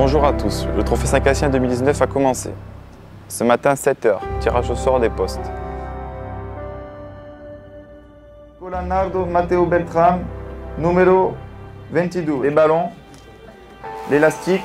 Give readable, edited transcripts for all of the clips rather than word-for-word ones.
Bonjour à tous, le Trophée Saint-Cassien 2019 a commencé. Ce matin 7 h, tirage au sort des postes. Leonardo Matteo Beltram, numéro 22. Les ballons, l'élastique.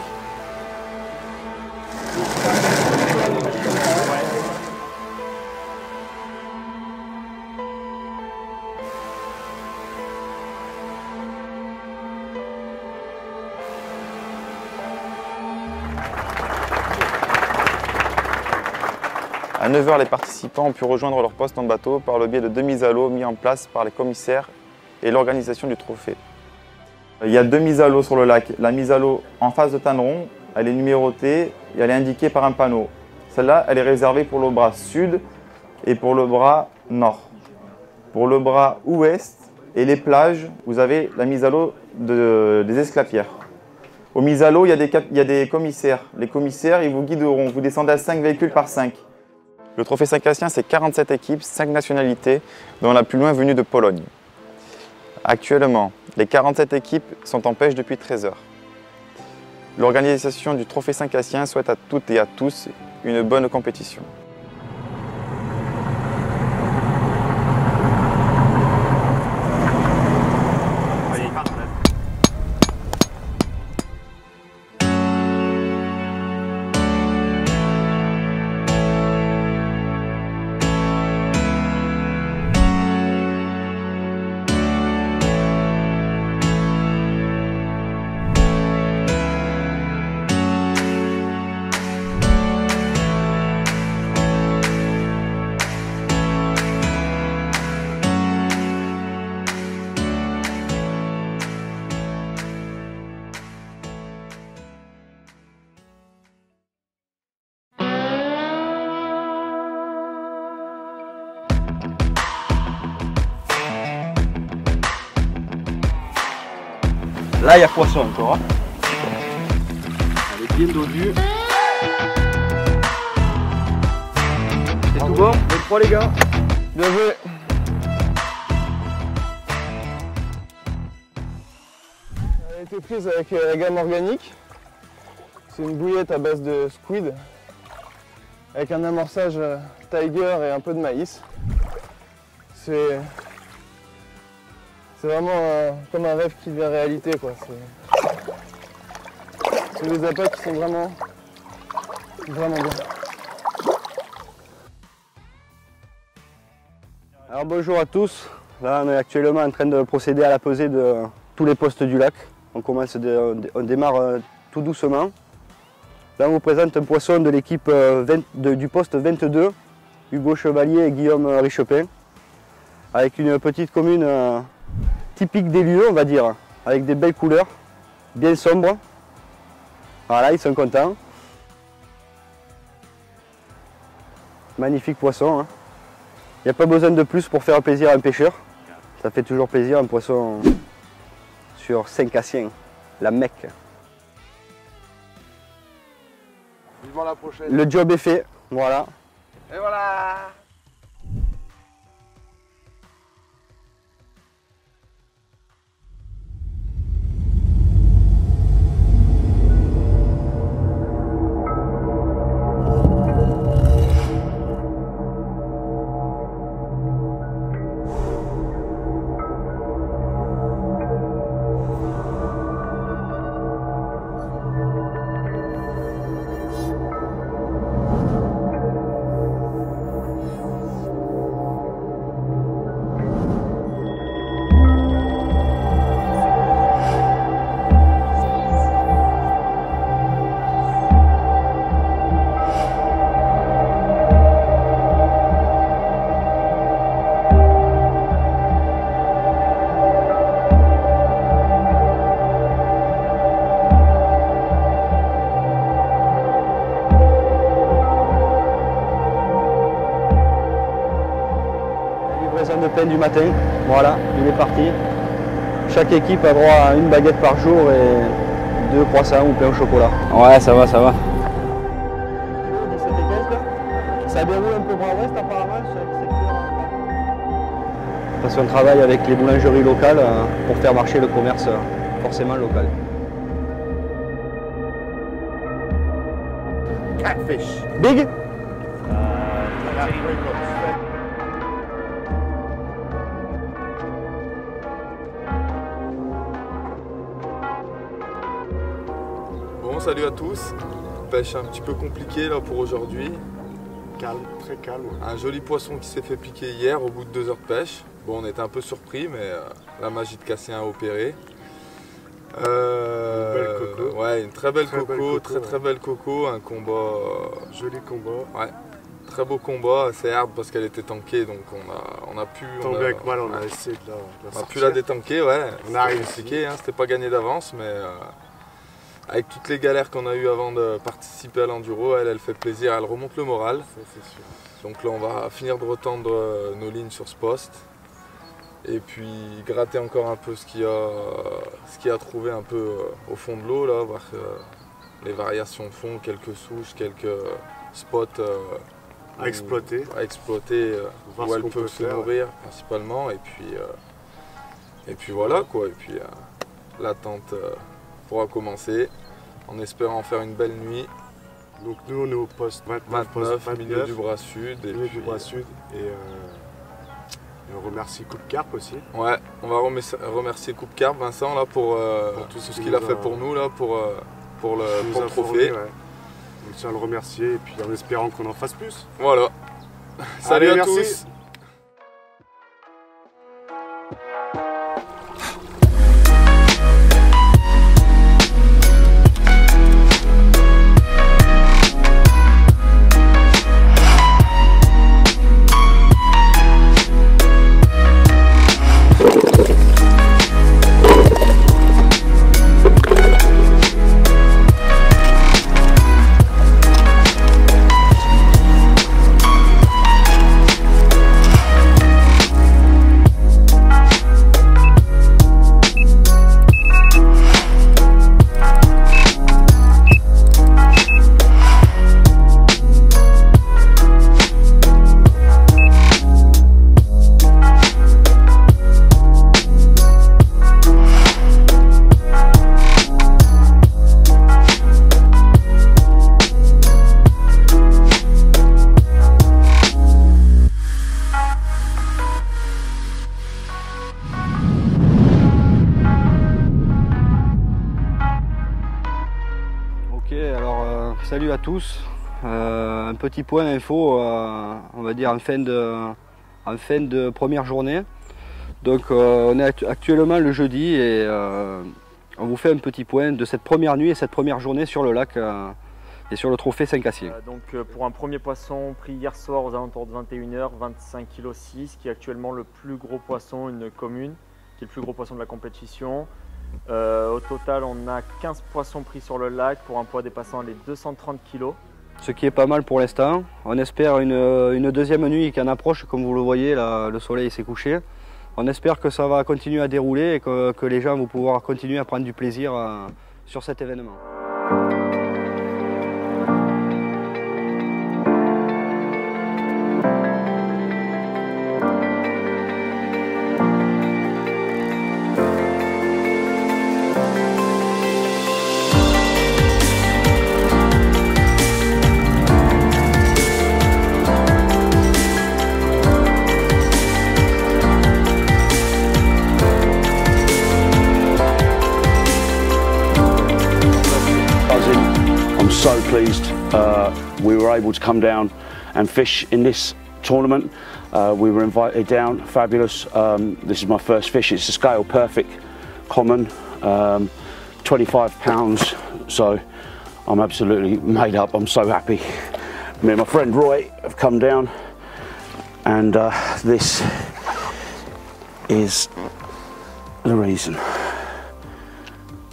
À 9 h, les participants ont pu rejoindre leur poste en bateau par le biais de 2 mises à l'eau mis en place par les commissaires et l'organisation du trophée. Il y a 2 mises à l'eau sur le lac. La mise à l'eau en face de Tanneron, elle est numérotée et elle est indiquée par un panneau. Celle-là, elle est réservée pour le bras sud et pour le bras nord. Pour le bras ouest et les plages, vous avez la mise à l'eau des Esclapières. Aux mises à l'eau, il y a des commissaires. Les commissaires, ils vous guideront. Vous descendez à 5 véhicules par 5. Le Trophée Saint-Cassien, c'est 47 équipes, 5 nationalités, dont la plus loin venue de Pologne. Actuellement, les 47 équipes sont en pêche depuis 13 h. L'organisation du Trophée Saint-Cassien souhaite à toutes et à tous une bonne compétition. Là, il y a poisson encore. Hein. Elle est bien dodue. C'est tout bon? Les trois, les gars. Bien joué. Elle a été prise avec la gamme organique. C'est une bouillette à base de squid avec un amorçage Tiger et un peu de maïs. C'est vraiment comme un rêve qui devient réalité, quoi. C'est des appâts qui sont vraiment bien. Alors bonjour à tous. Là, on est actuellement en train de procéder à la pesée de tous les postes du lac. On démarre tout doucement. Là, on vous présente un poisson de l'équipe du poste 22, Hugo Chevalier et Guillaume Richepin, avec une petite commune typique des lieux, on va dire, avec des belles couleurs, bien sombres. Voilà, ils sont contents. Magnifique poisson. Hein. Il n'y a pas besoin de plus pour faire plaisir à un pêcheur. Ça fait toujours plaisir un poisson sur Saint-Cassien, la Mecque. Vivement la prochaine. Le job est fait, voilà. Et voilà. De pain du matin, voilà, il est parti. Chaque équipe a droit à une baguette par jour et 2 croissants ou pain au chocolat. Ouais, ça va, ça va. 17 et quelques. Ça déroule un peu bras ouest apparemment sur le secteur. Parce qu'on travaille avec les boulangeries locales pour faire marcher le commerce forcément local. blackfish. Big? About 3 months. Bon, salut à tous. Pêche un petit peu compliquée là pour aujourd'hui. Calme, très calme. Un joli poisson qui s'est fait piquer hier au bout de 2 heures de pêche. Bon, on était un peu surpris, mais la magie de Cassien a opéré. Une belle coco. Ouais, une très belle coco, belle coco, très belle coco. Un combat. Joli combat. Ouais, très beau combat, assez hard parce qu'elle était tankée, donc on a pu. Tombé avec mal, on a essayé de la on a sortir. pu la détanker, ouais. On a réussi. Compliqué, hein, c'était pas gagné d'avance, mais avec toutes les galères qu'on a eues avant de participer à l'enduro, elle fait plaisir, elle remonte le moral. Ça, c'est sûr. Donc là, on va finir de retendre nos lignes sur ce poste. Et puis gratter encore un peu ce qu'il y a trouvé un peu au fond de l'eau, là, voir les variations de fond, quelques souches, quelques spots À exploiter. Où elles peuvent se nourrir principalement. Et puis voilà quoi. Et puis l'attente pourra commencer en espérant faire une belle nuit. Donc nous on est au poste 29, milieu du bras sud. Et on remercie Coupe Carpe aussi. Ouais, on va remercier Coupe Carpe, Vincent, là, pour tout ce qu'il a fait pour nous, là, pour le trophée. Ouais. On tient à le remercier et puis en espérant qu'on en fasse plus. Voilà. Salut à merci. tous. Salut à tous, un petit point info, on va dire en fin de première journée. Donc on est actuellement le jeudi et on vous fait un petit point de cette première nuit et cette première journée sur le lac et sur le trophée Saint-Cassien. Donc pour un premier poisson pris hier soir aux alentours de 21 h, 25,6 kg, qui est actuellement le plus gros poisson, une commune, qui est le plus gros poisson de la compétition. Au total, on a 15 poissons pris sur le lac pour un poids dépassant les 230 kg. Ce qui est pas mal pour l'instant. On espère une deuxième nuit qui en approche, comme vous le voyez, là, le soleil s'est couché. On espère que ça va continuer à dérouler et que les gens vont pouvoir continuer à prendre du plaisir sur cet événement. I'm so pleased we were able to come down and fish in this tournament. We were invited down, fabulous. This is my first fish, it's a scale perfect common, 25 pounds, so I'm absolutely made up, I'm so happy. Me and my friend Roy have come down and this is the reason.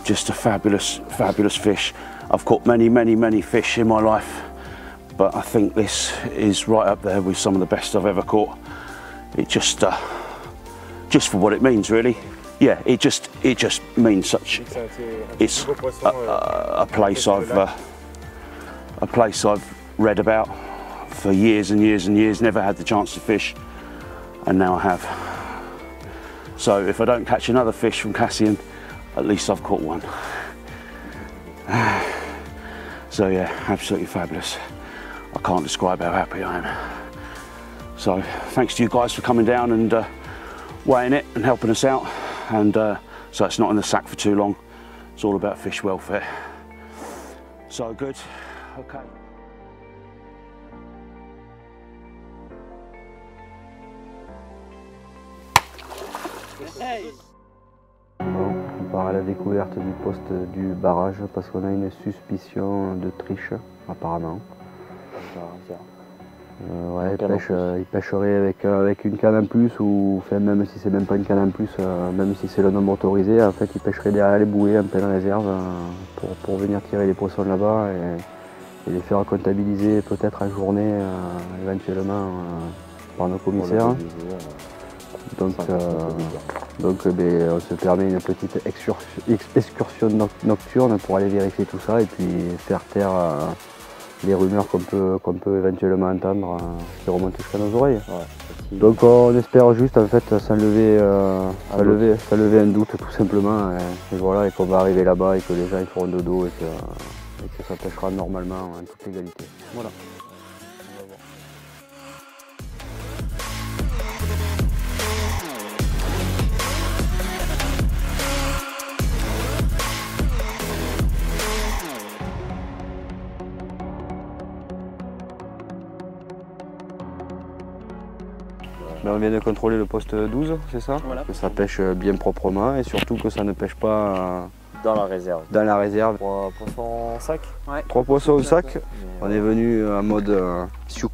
Just a fabulous, fabulous fish. I've caught many fish in my life, but I think this is right up there with some of the best I've ever caught. It just for what it means, really. Yeah, it just means such. It's a place I've read about for years and years and years. Never had the chance to fish, and now I have. So if I don't catch another fish from Cassien, at least I've caught one. So yeah, absolutely fabulous. I can't describe how happy I am. So thanks to you guys for coming down and weighing it and helping us out. And so it's not in the sack for too long. It's all about fish welfare. So good. Okay. On part à la découverte du poste du barrage parce qu'on a une suspicion de triche apparemment. Ouais, il pêcherait avec une canne en plus ou enfin, même si c'est même pas une canne en plus, même si c'est le nombre autorisé, en fait il pêcherait derrière les bouées en pleine réserve pour venir tirer les poissons là-bas et les faire comptabiliser peut-être en journée éventuellement par nos commissaires. Donc on se permet une petite excursion nocturne pour aller vérifier tout ça et puis faire taire les rumeurs qu'on peut éventuellement entendre qui remontent jusqu'à nos oreilles. Ouais. Donc on espère juste en fait s'enlever un doute tout simplement et voilà, et qu'on va arriver là-bas et que les gens ils feront dodo et que ça pêchera normalement en toute légalité. Voilà. On vient de contrôler le poste 12, c'est ça? Voilà. Que ça pêche bien proprement et surtout que ça ne pêche pas dans la réserve. Dans la réserve. 3 poissons au sac? Ouais. 3 poissons au sac. On est venu en mode sioux.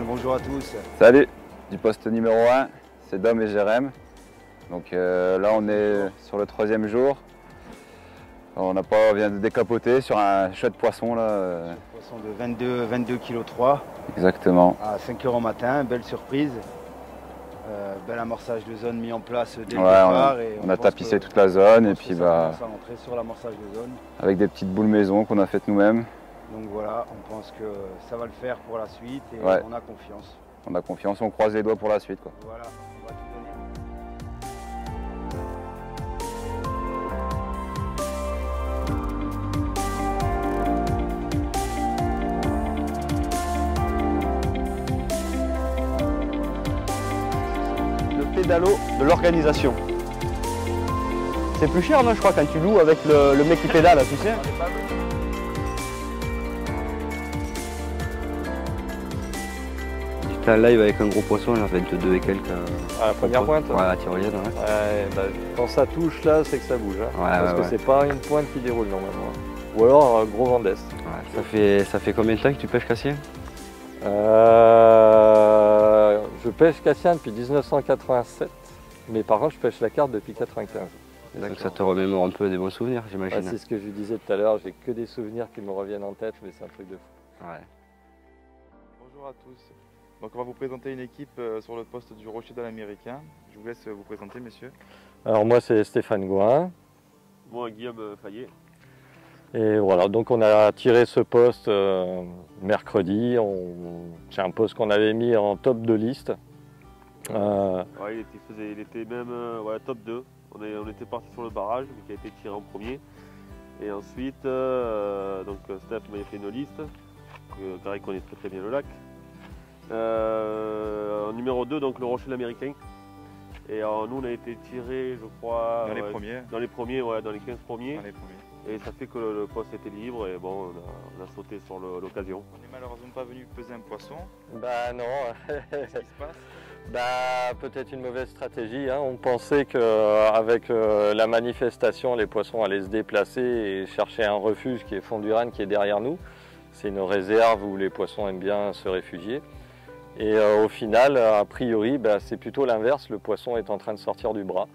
Bonjour à tous. Salut, du poste numéro 1, c'est Dom et Jérém. Donc là on est sur le 3e jour. On vient de décapoter sur un chouette poisson là. Poisson de 22 kg 3. Exactement. À 5 h au matin, belle surprise. Bel amorçage de zone mis en place dès le départ. Et on a tapissé toute la zone et puis sur l'amorçage de zone. Avec des petites boules maison qu'on a faites nous-mêmes. Donc voilà, on pense que ça va le faire pour la suite et ouais. On a confiance. On a confiance, on croise les doigts pour la suite, quoi. Voilà, on va tout donner. Le pédalo de l'organisation. C'est plus cher, non, je crois, quand tu loues avec le mec qui pédale, tu sais. J'étais en live avec un gros poisson, il y a 22 et quelques. À la première pointe? Ouais, à la tyrolienne, ouais. Ouais, bah, quand ça touche là, c'est que ça bouge. Hein, ouais, parce que c'est pas une pointe qui déroule normalement. Ou alors un gros vent d'est. Ouais, ça fait combien de temps que tu pêches Cassien? Je pêche Cassien depuis 1987, mais par contre je pêche la carte depuis 1995. Donc ça te remémore un peu des bons souvenirs, j'imagine. Ouais, c'est ce que je lui disais tout à l'heure, j'ai que des souvenirs qui me reviennent en tête, mais c'est un truc de fou. Ouais. Bonjour à tous. Donc on va vous présenter une équipe sur le poste du Rocher de l'Américain. Je vous laisse vous présenter, messieurs. Alors moi c'est Stéphane Gouin. Moi Guillaume Fayet. Et voilà, donc on a tiré ce poste mercredi. C'est un poste qu'on avait mis en top de liste. Ouais, il était même top 2. On était parti sur le barrage, qui a été tiré en premier. Et ensuite, donc Steph m'avait fait une liste, car il connaît très bien le lac. En numéro 2, donc le Rocher l'Américain. Et nous, on a été tirés, je crois, Dans les premiers. Dans les premiers, ouais, dans les 15 premiers. Dans les premiers. Et ça fait que le poste était libre et bon, on a sauté sur l'occasion. On n'est malheureusement pas venu peser un poisson. Bah non. Qu'est-ce qui se passe? Bah peut-être une mauvaise stratégie. Hein. On pensait qu'avec la manifestation, les poissons allaient se déplacer et chercher un refuge qui est Fond-du-Rhin, qui est derrière nous. C'est une réserve où les poissons aiment bien se réfugier. Et au final, a priori, c'est plutôt l'inverse. Le poisson est en train de sortir du bras.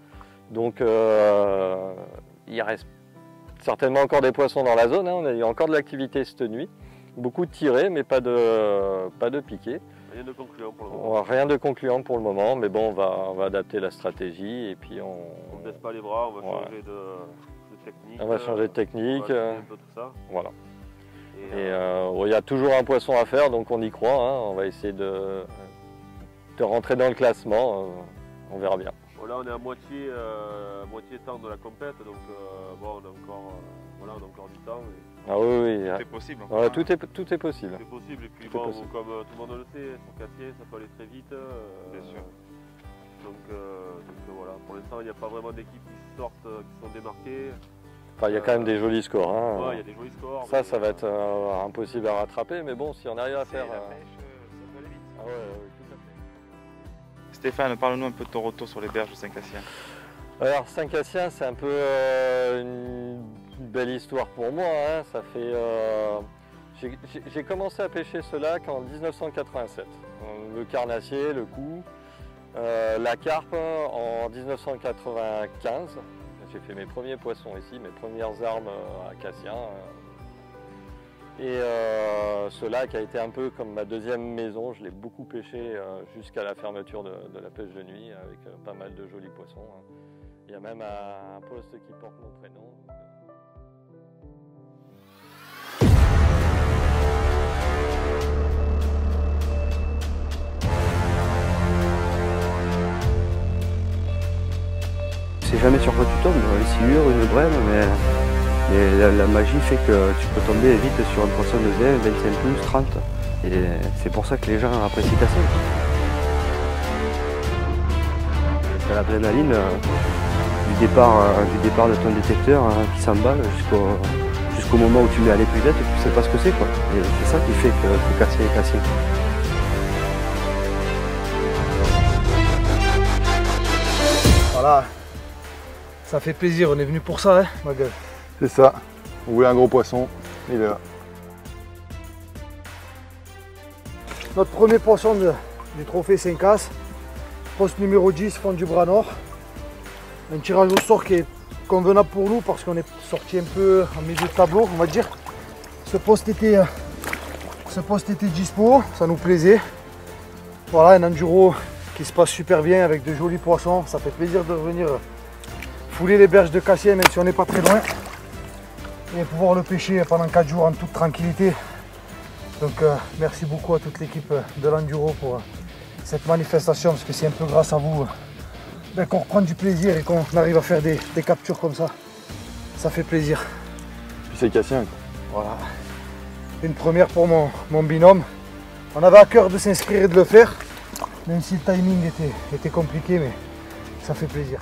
Donc il reste certainement encore des poissons dans la zone. Hein. On a eu encore de l'activité cette nuit. Beaucoup de tirés, mais pas de piqués. Rien de concluant pour le moment. Rien de concluant pour le moment, mais bon, on va adapter la stratégie et puis on ne baisse pas les bras, on va changer de technique. On va changer de technique. On va un peu tout ça. Voilà. Et il y a toujours un poisson à faire, donc on y croit. Hein. On va essayer de rentrer dans le classement. On verra bien. Bon, là, on est à moitié temps de la compète, donc bon, on a encore du temps. Ah oui, tout est possible. Ouais, tout est possible. C'est possible, et puis bon, comme tout le monde le sait, sur Cassier, ça peut aller très vite. Bien sûr. Donc voilà, pour l'instant, il n'y a pas vraiment d'équipes qui sortent, qui sont démarquées. Enfin, il y a quand même des jolis scores. Hein. Ouais, il y a des jolis scores. Ça va être impossible à rattraper, mais bon, si on arrive à faire... La pêche, ça peut aller vite. Ah ouais, tout à fait. Stéphane, parle-nous un peu de ton retour sur les berges de Saint-Cassien. Alors, Saint-Cassien, c'est un peu une belle histoire pour moi. Hein. Ça fait... J'ai commencé à pêcher ce lac en 1987. Le carnassier, le coup, la carpe en 1995. J'ai fait mes premiers poissons ici, mes premières armes à Cassien. Et ce lac a été un peu comme ma deuxième maison. Je l'ai beaucoup pêché jusqu'à la fermeture de la pêche de nuit avec pas mal de jolis poissons. Il y a même un poste qui porte mon prénom. Tu sais jamais sur quoi tu tombes, une sciure, une brème, mais la magie fait que tu peux tomber vite sur un poisson de 20, 25 plus, 30. Et c'est pour ça que les gens apprécient Cassien. C'est l'adrénaline du départ de ton détecteur qui s'emballe jusqu'au moment où tu mets à l'épuvette et tu sais pas ce que c'est, quoi. Et c'est ça qui fait que Cassien est Cassien. Voilà. Ça fait plaisir, on est venu pour ça, hein, ma gueule. C'est ça. Vous voulez un gros poisson, il est là. Notre premier poisson du trophée Saint-Casse, poste numéro 10, fond du bras nord. Un tirage au sort qui est convenable pour nous parce qu'on est sorti un peu en milieu de tableau, on va dire. Ce poste était dispo, ça nous plaisait. Voilà, un enduro qui se passe super bien avec de jolis poissons. Ça fait plaisir de revenir fouler les berges de Cassien, même si on n'est pas très loin. Et pouvoir le pêcher pendant 4 jours en toute tranquillité. Donc merci beaucoup à toute l'équipe de l'enduro pour cette manifestation, parce que c'est un peu grâce à vous qu'on reprend du plaisir et qu'on arrive à faire des captures comme ça. Ça fait plaisir. Puis c'est Cassien, quoi. Voilà. Une première pour mon binôme. On avait à cœur de s'inscrire et de le faire, même si le timing était compliqué, mais ça fait plaisir.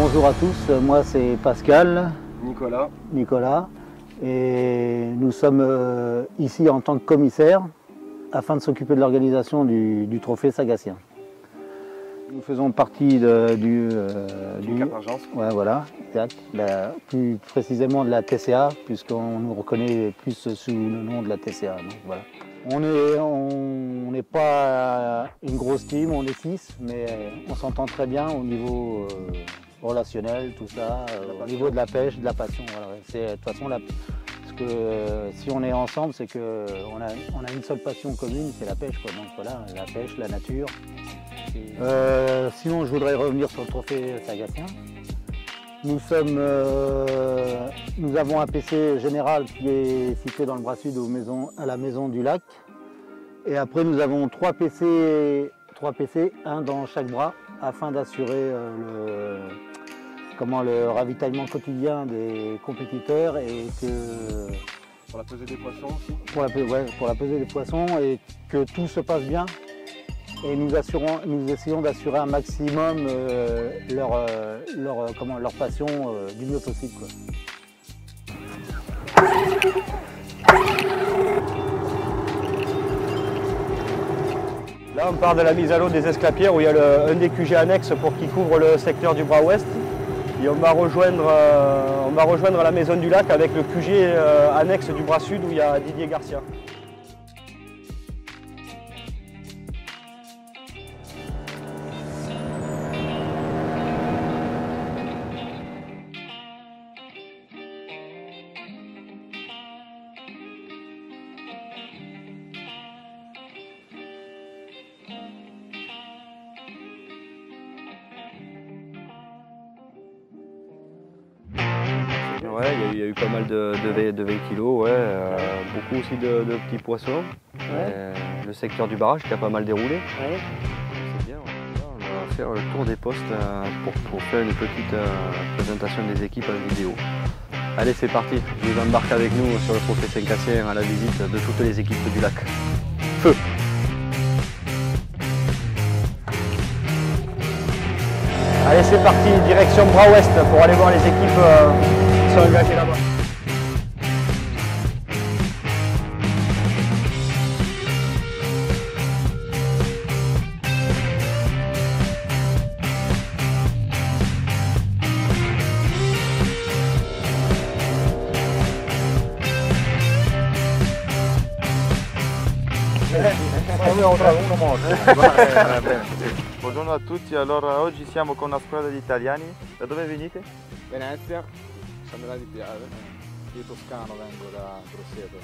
Bonjour à tous, moi c'est Pascal, Nicolas. Nicolas. Et nous sommes ici en tant que commissaire afin de s'occuper de l'organisation du trophée Sagassien. Nous faisons partie du Cap Argence. Ouais, voilà, exact. Plus précisément de la TCA, puisqu'on nous reconnaît plus sous le nom de la TCA. Donc, voilà. On n'est pas une grosse team, on est 6, mais on s'entend très bien au niveau relationnel, tout ça, au niveau de la pêche, de la passion. Voilà. De toute façon, parce que si on est ensemble, c'est qu'on a une seule passion commune, c'est la pêche, quoi. Donc voilà, la pêche, la nature. Sinon, je voudrais revenir sur le trophée Sagassien. Nous avons un PC général qui est situé dans le bras sud à la maison du lac. Et après, nous avons 3 PC, un dans chaque bras, afin d'assurer le ravitaillement quotidien des compétiteurs et que... Pour la pesée des poissons aussi. Pour la pesée des poissons et que tout se passe bien. Et nous essayons d'assurer un maximum leur passion du mieux possible, quoi. Là, on part de la mise à l'eau des Esclapières où il y a un des QG annexes qui couvre le secteur du bras ouest. Et on va rejoindre la maison du lac avec le QG annexe du bras sud où il y a Didier Garcia. Ouais, il y a eu pas mal de 20 kilos, ouais, beaucoup aussi de petits poissons. Ouais. Le secteur du barrage qui a pas mal déroulé. Ouais. C'est bien, on va faire le tour des postes pour faire une petite présentation des équipes en vidéo. Allez, c'est parti, je vous embarque avec nous sur le trophée Saint-Cassien à la visite de toutes les équipes du lac. Feu! Allez, c'est parti, direction bras ouest pour aller voir les équipes qui sont engagées là-bas. Buongiorno a tutti, allora oggi siamo con una squadra di italiani. Da dove venite? Venezia, San Milano di Piave. Io toscano, vengo da Grosseto.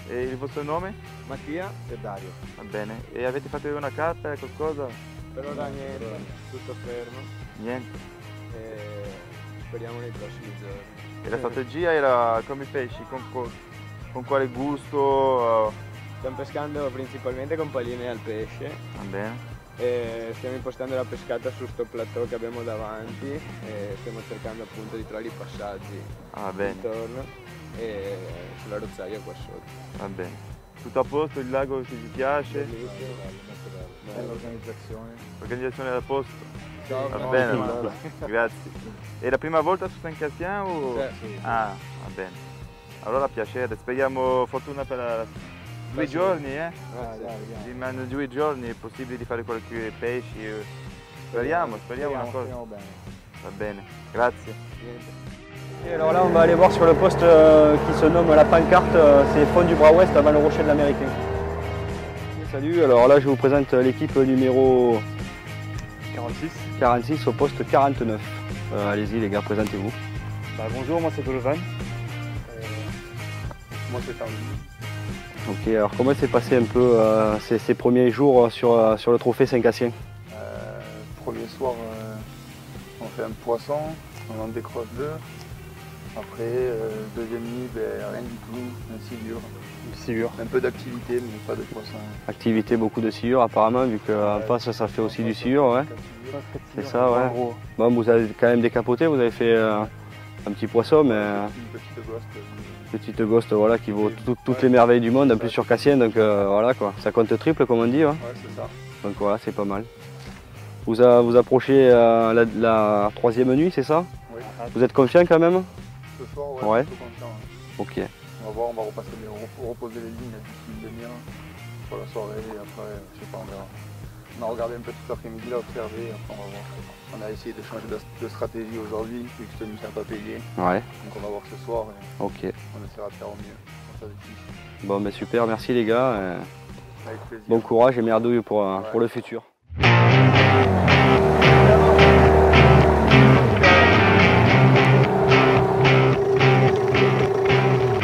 E il vostro nome? Mattia e Dario. Va bene. E avete fatto una carta, qualcosa? Per ora niente, tutto fermo. Niente. E speriamo nei prossimi giorni. E la strategia era come i pesci? Con quale gusto? Stiamo pescando principalmente con paline al pesce. Va bene. E stiamo impostando la pescata su sto plateau che abbiamo davanti e stiamo cercando appunto di trovare i passaggi intorno e sulla rozzaia qua sotto. Va bene. Tutto a posto, il lago ti piace? Bellissimo, bella l'organizzazione. L'organizzazione è a posto? Ciao, va bene, grazie. È la prima volta su Saint-Cassien o? Sì. Ah, va bene. Allora piacere, speriamo fortuna per 2 giorni, rimangono 2 giorni, è possibile di fare qualche pesce, speriamo una cosa. Bene. Va bene, grazie. Et alors là on va aller voir sur le poste qui se nomme la pancarte, c'est fond du bras ouest avant le rocher de l'Américain. Salut, alors là je vous présente l'équipe numéro 46 au poste 49. Allez-y les gars, présentez-vous. Bonjour, moi c'est Golovin. Moi c'est Tardy. Ok, alors comment s'est passé un peu ces premiers jours sur le trophée Saint-Cassien? Premier soir, on fait un poisson, on en décroche 2. Après, deuxième nuit, rien du tout, un silure. Un peu d'activité, mais pas de poisson. Activité, beaucoup de silure apparemment, vu qu'en face ça fait aussi du silure, ouais. C'est ça, ouais. Bon, vous avez quand même décapoté, vous avez fait un petit poisson, mais... Petite ghost, voilà, qui vaut toutes les merveilles du monde, en plus sur Cassien, donc voilà quoi. Ça compte triple comme on dit. Ouais, c'est ça. Donc voilà, c'est pas mal. Vous approchez la 3e nuit, c'est ça? Oui. Vous êtes confiant quand même? ce soir, ouais. plutôt confiant. Ok. On va voir, on va reposer les lignes d'ici une demi-heure pour la soirée et après, je sais pas, on verra. On a regardé un peu tout l'après-midi, là, observé, après on va voir. On a essayé de changer de stratégie aujourd'hui, vu que Tony n'a pas payé. Ouais. Donc on va voir ce soir et ok. on essaiera de faire au mieux. Bon, bah super, merci les gars. Avec plaisir. Bon courage et merdouille pour le futur.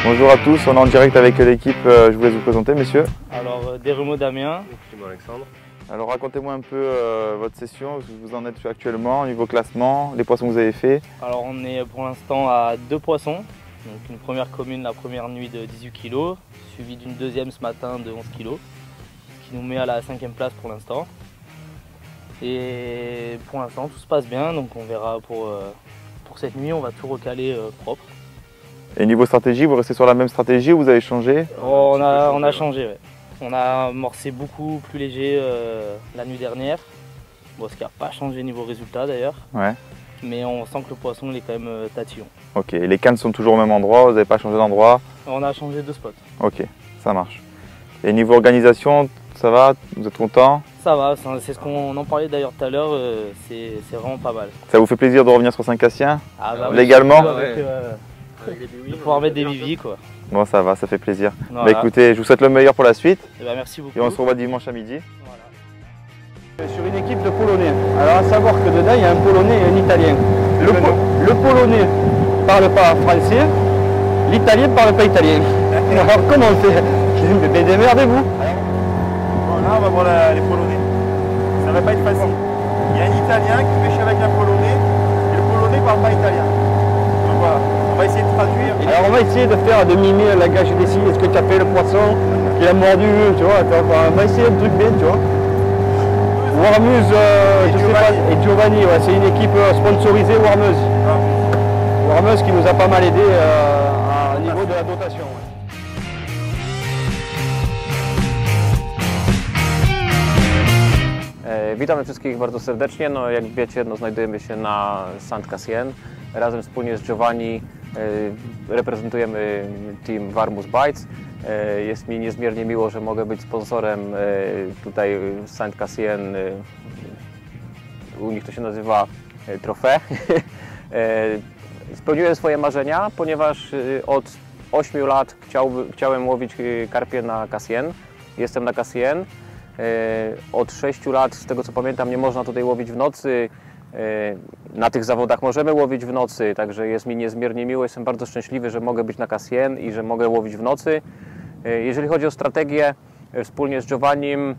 Bonjour à tous, on est en direct avec l'équipe, je vous laisse vous présenter messieurs. Alors Desremo Damien. Moi Alexandre. Alors racontez-moi un peu votre session, où vous en êtes actuellement, au niveau classement, les poissons que vous avez fait. Alors on est pour l'instant à 2 poissons, donc une première commune la première nuit de 18 kg, suivie d'une deuxième ce matin de 11 kg, ce qui nous met à la 5e place pour l'instant. Et pour l'instant tout se passe bien, donc on verra pour cette nuit, on va tout recaler propre. Et niveau stratégie, vous restez sur la même stratégie ou vous avez changé? On a changé, ouais. On a amorcé beaucoup plus léger la nuit dernière, bon, ce qui n'a pas changé niveau résultat d'ailleurs. Ouais. Mais on sent que le poisson il est quand même tatillon. Ok, et les cannes sont toujours au même endroit, vous n'avez pas changé d'endroit? On a changé de spot. Ok, ça marche. Et niveau organisation, ça va? Vous êtes content? Ça va, c'est ce qu'on en parlait d'ailleurs tout à l'heure, c'est vraiment pas mal. Ça vous fait plaisir de revenir sur Saint-Cassien? Ah bah oui, légalement? De pouvoir mettre des vivis quoi. Bon ça va, ça fait plaisir. Voilà. Bah écoutez, je vous souhaite le meilleur pour la suite. Et bah merci beaucoup. Et on se revoit dimanche à midi. Sur une équipe de Polonais. Alors à savoir que dedans il y a un Polonais et un Italien. Le Polonais ne parle pas français, l'Italien ne parle pas italien. Alors comment on fait? Je dis mais démerdez-vous. Bon, là on va voir les Polonais. Ça va pas être facile. Il y a un Italien qui pêche avec un Polonais et le Polonais ne parle pas italien. Donc voilà, on va essayer de traduire. Alors on va essayer de faire de mimer la gage d'ici. Est-ce que tu as fait le poisson qui a mordu, tu vois? On va essayer un truc bien, tu vois. Warmeuse, je sais pas, et Giovanni, ouais, c'est une équipe sponsorisée Warmeuse. Warmeuse qui nous a pas mal aidé au niveau de la dotation. Witamy wszystkich bardzo serdecznie. No, jak wiecie, znajdujemy się na Saint-Cassien. Razem wspólnie z Giovanni reprezentujemy team Warmus Bites. Jest mi niezmiernie miło, że mogę być sponsorem tutaj w Saint-Cassien. U nich to się nazywa Trofée. Spełniłem swoje marzenia, ponieważ od 8 lat chciałem łowić karpie na Cassien. Jestem na Cassien. Od 6 lat, z tego co pamiętam, nie można tutaj łowić w nocy. Na tych zawodach możemy łowić w nocy, także jest mi niezmiernie miło. Jestem bardzo szczęśliwy, że mogę być na Cassien i że mogę łowić w nocy. Jeżeli chodzi o strategię, wspólnie z Giovannim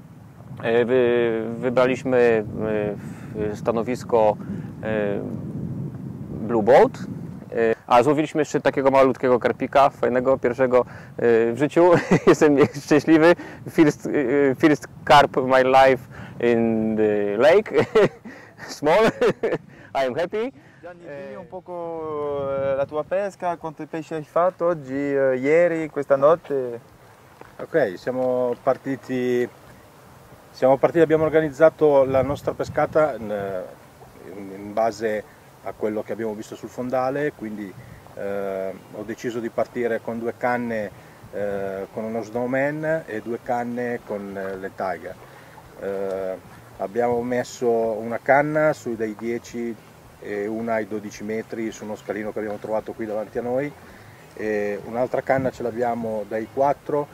wybraliśmy stanowisko Blue Boat. A złowiliśmy jeszcze takiego malutkiego karpika, fajnego, pierwszego w życiu. Jestem szczęśliwy. First carp my life in the lake. Small. I am happy. Gianni, dimmi un poco la tua pesca, quanti pesci hai fatto oggi, ieri, questa notte? Ok, siamo partiti, abbiamo organizzato la nostra pescata in base a quello che abbiamo visto sul fondale, quindi ho deciso di partire con 2 canne con uno snowman e 2 canne con le Tiger. Abbiamo messo una canna sui dai 10 e una ai 12 metri su uno scalino che abbiamo trovato qui davanti a noi, e un'altra canna ce l'abbiamo dai 4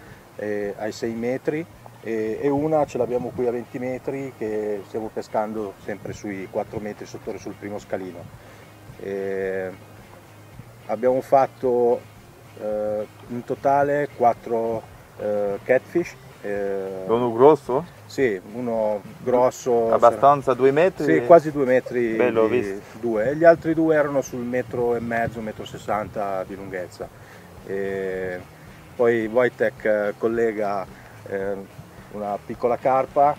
ai 6 metri e una ce l'abbiamo qui a 20 metri che stiamo pescando sempre sui 4 metri sul primo scalino. Abbiamo fatto in totale 4 catfish. Uno grosso? Sì, uno grosso. Abbastanza, 2 metri? Sì, quasi 2 metri. Bello, visto. 2. E gli altri 2 erano sul 1,5 m, 1,60 m di lunghezza. Poi Wojtek collega una piccola carpa,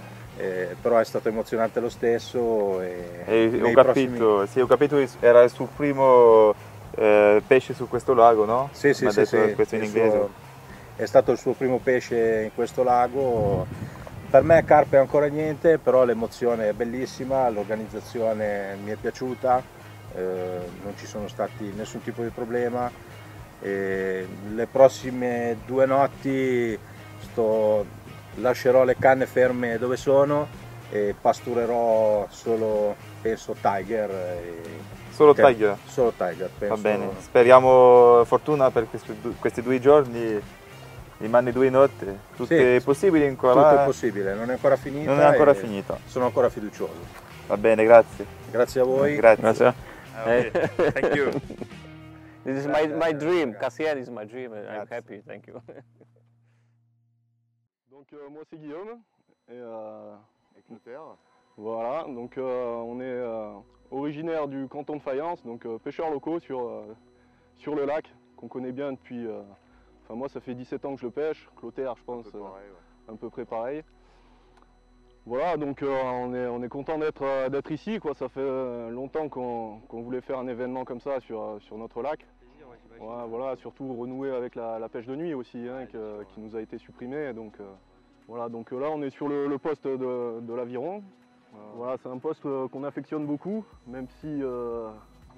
però è stato emozionante lo stesso. Ho capito, sì, ho capito, era il suo primo pesce su questo lago, no? Sì, sì, sì, sì. Questo in inglese. È stato il suo primo pesce in questo lago. Per me carpe è ancora niente, però l'emozione è bellissima, l'organizzazione mi è piaciuta, non ci sono stati nessun tipo di problema. E le prossime 2 notti lascerò le canne ferme dove sono e pasturerò solo, penso, Tiger. Solo Tiger? Solo Tiger, penso. Va bene, speriamo fortuna per questi 2 giorni, rimane 2 notti. Tutto Sì, è possibile ancora? Tutto è possibile, non è ancora finita. Non è ancora finita. Sono ancora fiducioso. Va bene, grazie. Grazie a voi. Grazie. Hey. Thank you. This is my dream. Cassien is my dream. I'm happy. Thank you. Donc moi c'est Guillaume et Clotaire. Voilà, donc on est originaire du canton de Fayence, donc pêcheurs locaux sur le lac qu'on connaît bien depuis. Enfin moi ça fait 17 ans que je le pêche. Clotaire, je pense à peu près pareil. Voilà, donc on est content d'être ici, quoi. Ça fait longtemps qu'on voulait faire un événement comme ça sur notre lac. Ouais, voilà, surtout renouer avec la pêche de nuit aussi, hein, qui nous a été supprimée. Donc, voilà, donc là on est sur le poste de l'Aviron. Voilà, c'est un poste qu'on affectionne beaucoup, même si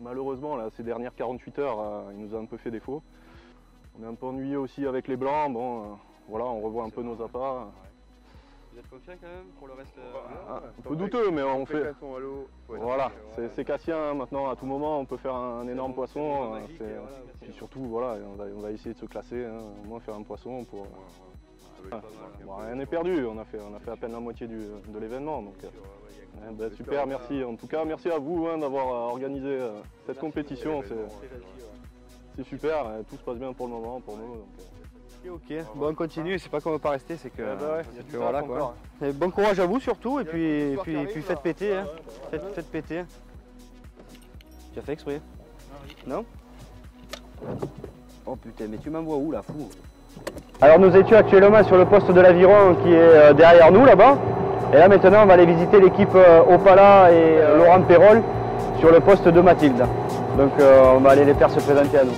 malheureusement là, ces dernières 48 heures, il nous a un peu fait défaut. On est un peu ennuyé aussi avec les blancs, bon, voilà, on revoit un peu nos appâts. Vous êtes confiant quand même pour le reste Un peu douteux, mais on fait. Voilà, c'est Cassien maintenant, à tout moment on peut faire un énorme poisson. Puis surtout, voilà, on va essayer de se classer, hein, au moins faire un poisson pour. Bon, rien n'est perdu, on a fait à peine la moitié de l'événement. Donc, ben, super, merci. En tout cas, merci à vous, hein, d'avoir organisé cette compétition. C'est super, tout se passe bien pour le moment pour nous. Donc, Ok, bon on continue, c'est pas qu'on va pas rester, c'est que, voilà quoi. Et bon courage à vous surtout, et puis faites péter, hein. Faites péter. Tu as fait exprès? Non? Oh putain, mais tu m'envoies où là, fou? Alors nous étions actuellement sur le poste de l'Aviron qui est derrière nous là-bas. Et là maintenant on va aller visiter l'équipe Opala et Laurent Perrol sur le poste de Mathilde. Donc on va aller les faire se présenter à nous.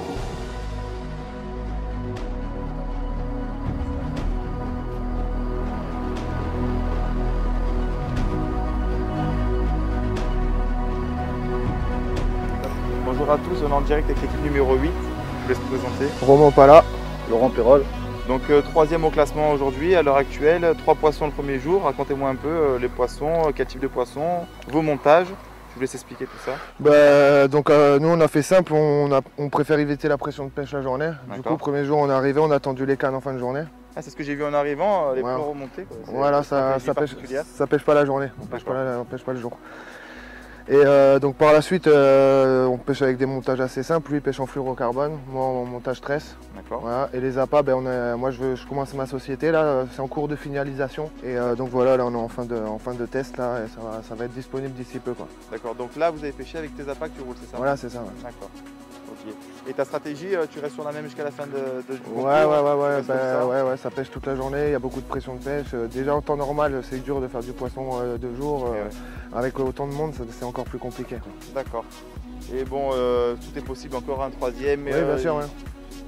Bonjour à tous, on est en direct avec l'équipe numéro 8. Je vous laisse vous présenter. Romain Opala, Laurent Perrol. Donc 3e au classement aujourd'hui à l'heure actuelle, 3 poissons le premier jour. Racontez-moi un peu les poissons, quel type de poissons, vos montages. Je vous laisse expliquer tout ça. Donc nous on a fait simple, on préfère éviter la pression de pêche la journée. Du coup premier jour on est arrivé, on a tendu les cannes en fin de journée. Ah, c'est ce que j'ai vu en arrivant, les plombs remontés. Quoi. Voilà, ça pêche pas la journée, on pêche pas le jour. Et donc par la suite, on pêche avec des montages assez simples. Lui il pêche en fluorocarbone, moi en montage tresse. Voilà. Et les appâts, moi je commence ma société là, c'est en cours de finalisation. Et donc voilà, là on est en fin de test là, et ça va être disponible d'ici peu. D'accord, donc là vous avez pêché avec tes appâts que tu roules, c'est ça? Voilà, c'est ça. Ouais. D'accord. Okay. Et ta stratégie, tu restes sur la même jusqu'à la fin du concours? Ouais, ça pêche toute la journée, il y a beaucoup de pression de pêche. Déjà en temps normal, c'est dur de faire du poisson de jour. Avec autant de monde, c'est encore plus compliqué. D'accord. Et bon, tout est possible, encore un 3e. Oui, bien sûr. Ouais.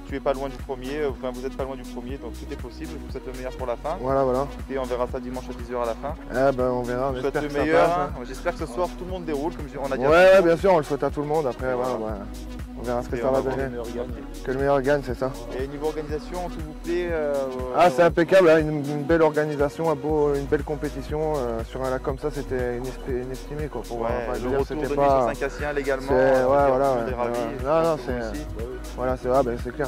Tu es pas loin du premier, enfin vous n'êtes pas loin du premier, donc tout est possible. Je vous souhaite le meilleur pour la fin. Voilà. Et on verra ça dimanche à 10h à la fin. On verra, je souhaite le meilleur. Hein. J'espère que ce soir tout le monde déroule, comme on a dit. Ouais, bien sûr, on le souhaite à tout le monde. Après, on verra ce que ça va donner. Que le meilleur gagne, c'est ça. Et niveau organisation, tout vous plaît? C'est impeccable, hein, une belle organisation, une belle compétition. Sur un lac comme ça, c'était inestimé. Quoi, le retour de nuit sur Saint-Cassien légalement. C'est clair.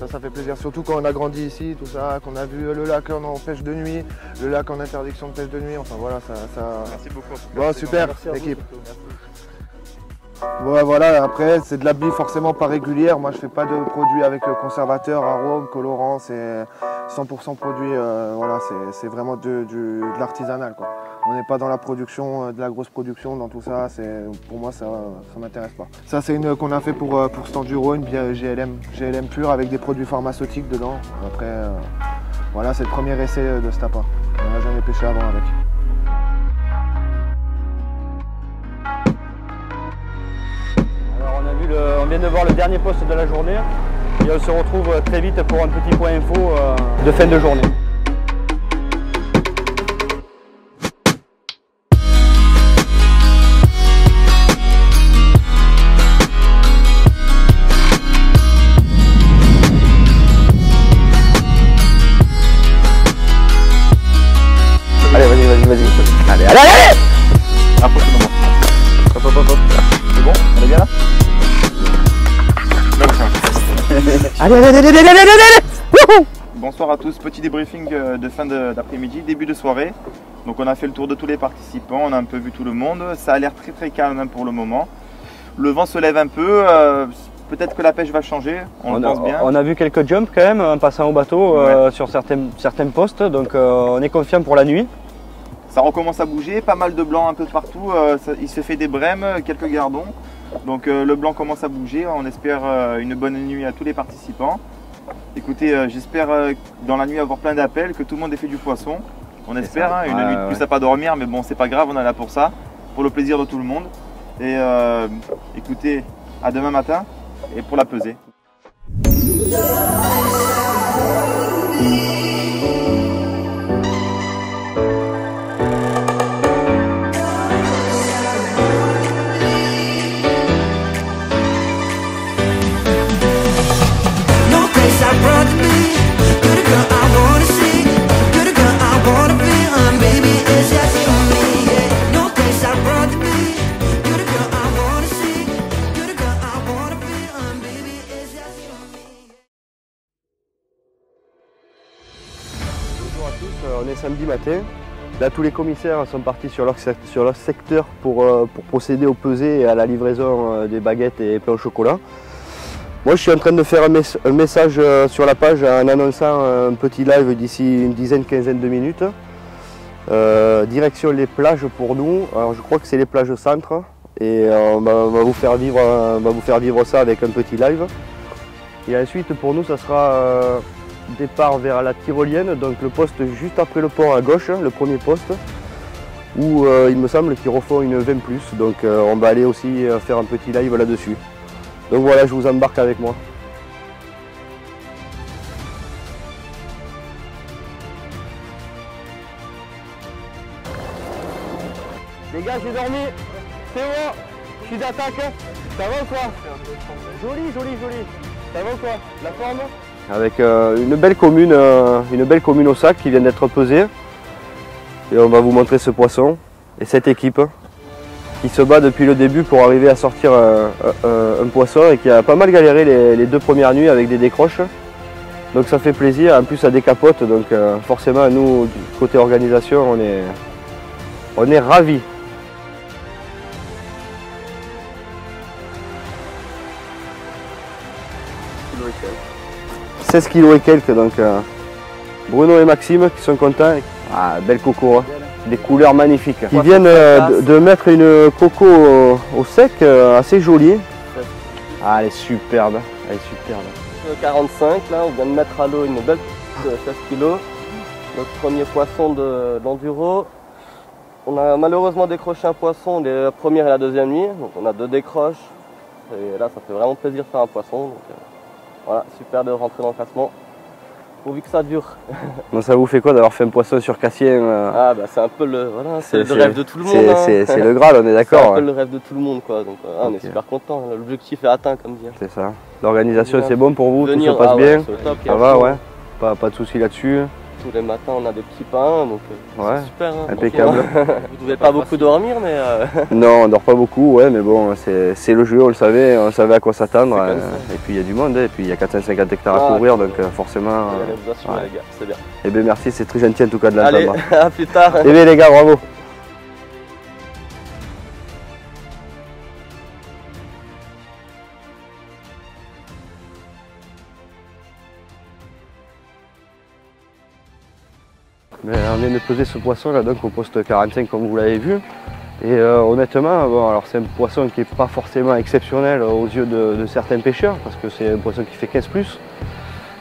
Ça fait plaisir, surtout quand on a grandi ici, tout ça, qu'on a vu le lac en pêche de nuit, le lac en interdiction de pêche de nuit. Enfin voilà, ça. Merci beaucoup. Bon, super, équipe. Ouais, voilà, après c'est de la bille forcément pas régulière. Moi je fais pas de produits avec conservateur, arôme, colorant, c'est 100% produit, voilà, c'est vraiment de l'artisanal quoi. On n'est pas dans la production, de la grosse production, dans tout ça, pour moi ça m'intéresse pas. Ça c'est une qu'on a fait pour cet enduro, une bière GLM pure avec des produits pharmaceutiques dedans. Après, voilà, c'est le premier essai de cet appât. On n'a jamais pêché avant avec. On vient de voir le dernier poste de la journée et on se retrouve très vite pour un petit point info de fin de journée. Allez, allez, allez! Approche-toi de moi. Hop, hop, hop, hop. C'est bon? On est bien là? Allez, allez, allez, allez, allez, allez, allez! Wouhou! Bonsoir à tous, petit débriefing de fin d'après-midi, début de soirée. Donc on a fait le tour de tous les participants, on a un peu vu tout le monde. Ça a l'air très très calme pour le moment. Le vent se lève un peu, peut-être que la pêche va changer, on le pense bien. On a vu quelques jumps quand même en passant au bateau sur certains postes, donc on est confiant pour la nuit. Ça recommence à bouger, pas mal de blancs un peu partout, il se fait des brèmes, quelques gardons. Donc le blanc commence à bouger, on espère une bonne nuit à tous les participants. Écoutez, j'espère dans la nuit avoir plein d'appels, que tout le monde ait fait du poisson. On espère, hein, une nuit de plus à pas dormir, mais bon c'est pas grave, on est là pour ça, pour le plaisir de tout le monde. Et écoutez, à demain matin et pour la pesée. On est samedi matin. Là, tous les commissaires sont partis sur leur secteur pour procéder au pesées et à la livraison des baguettes et pain au chocolat. Moi, je suis en train de faire un message sur la page en annonçant un petit live d'ici une dizaine, quinzaine de minutes. Direction les plages pour nous. Alors, je crois que c'est les plages centre. Et on va vous faire vivre ça avec un petit live. Et ensuite, pour nous, ça sera départ vers la tyrolienne, donc le poste juste après le pont à gauche, le premier poste, où il me semble qu'ils refont une 20+, donc on va aller aussi faire un petit live là-dessus. Donc voilà, je vous embarque avec moi. Les gars, j'ai dormi, c'est bon, je suis d'attaque, ça va ou quoi? Joli, joli, joli, ça va ou quoi? La forme? Avec une belle commune au sac qui vient d'être pesée. Et on va vous montrer ce poisson et cette équipe qui se bat depuis le début pour arriver à sortir un poisson et qui a pas mal galéré les 2 premières nuits avec des décroches. Donc ça fait plaisir, en plus ça décapote, donc forcément nous, du côté organisation, on est ravis. 16 kg et quelques, donc Bruno et Maxime qui sont contents. Ah, belle coco, hein. Des couleurs magnifiques. Ils viennent de mettre une coco au sec assez jolie. Ah, elle est superbe, elle est superbe. 45, là, on vient de mettre à l'eau une belle 16 kg. Notre premier poisson de l'enduro. On a malheureusement décroché un poisson la première et la deuxième nuit, donc on a 2 décroches. Et là, ça fait vraiment plaisir de faire un poisson. Donc, voilà, super de rentrer dans le classement, pourvu que ça dure. Donc ça vous fait quoi d'avoir fait un poisson sur Cassien Ah bah c'est un peu le, voilà, c'est le rêve de tout le monde. C'est le Graal, on est d'accord. C'est un peu le rêve de tout le monde, quoi. Donc on est super content, l'objectif est atteint comme dit. C'est ça. L'organisation c'est bon pour vous, tout se passe bien, top, ça va, ouais. Pas de soucis là-dessus. Tous les matins on a des petits pains, donc ouais, c'est super. Hein, impeccable. Vous devez pas beaucoup dormir, mais... Non, on dort pas beaucoup, ouais, mais bon, c'est le jeu, on savait à quoi s'attendre. Et puis il y a du monde, et puis il y a 450 hectares à couvrir, donc forcément... Ouais. Les gars, c'est bien. Eh bien merci, c'est très gentil en tout cas de l'entendre. Allez, à plus tard. Eh bien les gars, bravo. Mais on vient de peser ce poisson là donc au poste 45 comme vous l'avez vu. Et honnêtement, bon, alors c'est un poisson qui n'est pas forcément exceptionnel aux yeux de certains pêcheurs parce que c'est un poisson qui fait 15+.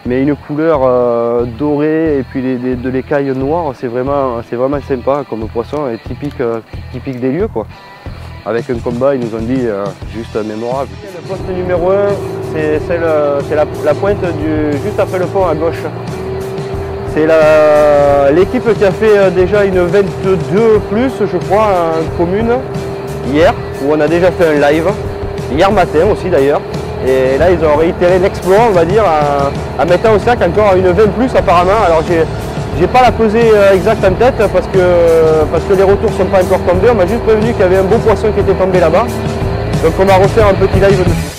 Mais une couleur dorée et puis de l'écaille noire, c'est vraiment sympa comme poisson et typique des lieux quoi. Avec un combat, ils nous ont dit juste mémorable. Le poste numéro 1, c'est la pointe juste après le pont à gauche. C'est l'équipe qui a fait déjà une 22+, je crois, en commune, hier, où on a déjà fait un live, hier matin aussi d'ailleurs. Et là, ils ont réitéré l'exploit, on va dire, en mettant au sac encore une 20+, apparemment. Alors J'ai pas la pesée exacte en tête parce que les retours sont pas encore tombés. On m'a juste prévenu qu'il y avait un beau poisson qui était tombé là-bas. Donc on va refaire un petit live dessus.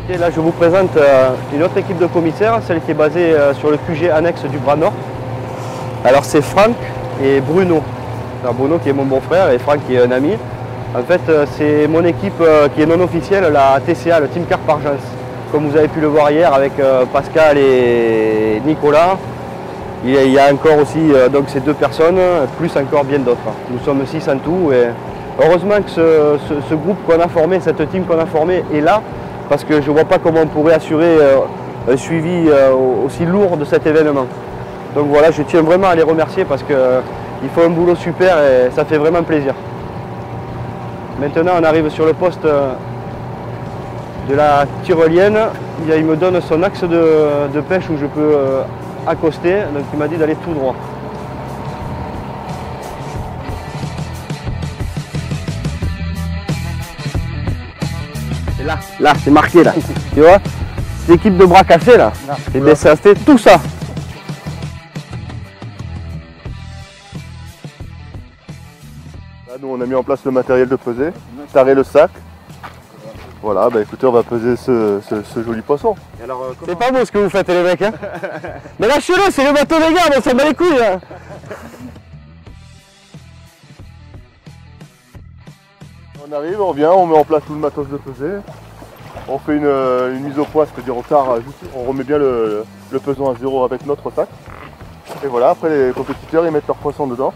Ok, là je vous présente une autre équipe de commissaires, celle qui est basée sur le QG annexe du bras nord. Alors c'est Franck et Bruno. Alors, Bruno qui est mon beau-frère et Franck qui est un ami. En fait, c'est mon équipe qui est non officielle, la TCA, le Team Carp Argence. Comme vous avez pu le voir hier avec Pascal et Nicolas, il y a encore aussi donc ces 2 personnes, plus encore bien d'autres. Nous sommes 6 en tout et heureusement que ce groupe qu'on a formé, cette team qu'on a formée est là, parce que je ne vois pas comment on pourrait assurer un suivi aussi lourd de cet événement. Donc voilà, je tiens vraiment à les remercier parce qu'ils font un boulot super et ça fait vraiment plaisir. Maintenant, on arrive sur le poste de la tyrolienne. Il me donne son axe de pêche où je peux accoster. Donc il m'a dit d'aller tout droit. C'est là, c'est marqué là. Tu vois, cette équipe de bras cassés là, et bien ça fait tout ça. Là, nous on a mis en place le matériel de pesée, taré le sac. Voilà, bah écoutez, on va peser ce joli poisson. C'est pas beau ce que vous faites les mecs hein. Mais lâchez-le, c'est le bateau des gars, on s'en bat les couilles hein. On arrive, on vient, on met en place tout le matos de pesée. On fait une mise au poids, c'est-à-dire on remet bien le pesant à 0 avec notre sac. Et voilà, après les compétiteurs ils mettent leur poisson dedans.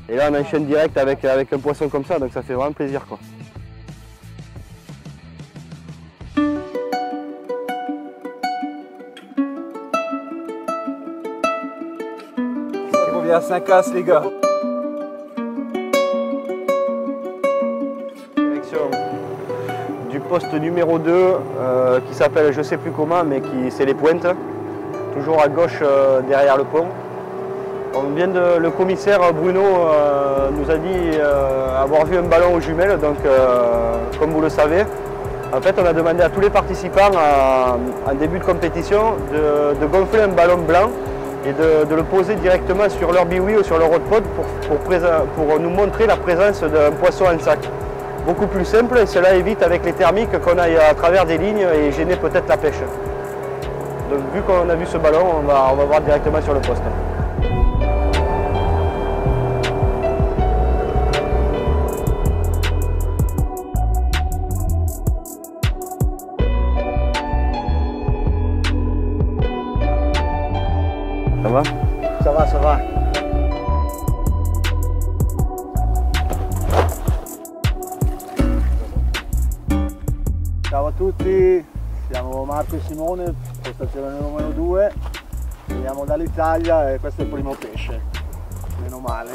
Et là on enchaîne direct avec un poisson comme ça, donc ça fait vraiment plaisir quoi. Il revient à 5 as les gars. Direction du poste numéro 2 qui s'appelle je sais plus comment mais c'est les pointes. Toujours à gauche derrière le pont. Le commissaire Bruno nous a dit avoir vu un ballon aux jumelles, donc comme vous le savez, en fait on a demandé à tous les participants en début de compétition de gonfler un ballon blanc et de le poser directement sur leur biwi ou sur leur hot pod pour nous montrer la présence d'un poisson en sac. Beaucoup plus simple et cela évite avec les thermiques qu'on aille à travers des lignes et gêner peut-être la pêche. Donc vu qu'on a vu ce ballon, on va voir directement sur le poste. Ça va? Ça va, ça va. Ciao a tutti, siamo Marco e Simone, postazione numero 2, veniamo dall'Italia e questo è il primo pesce, meno male.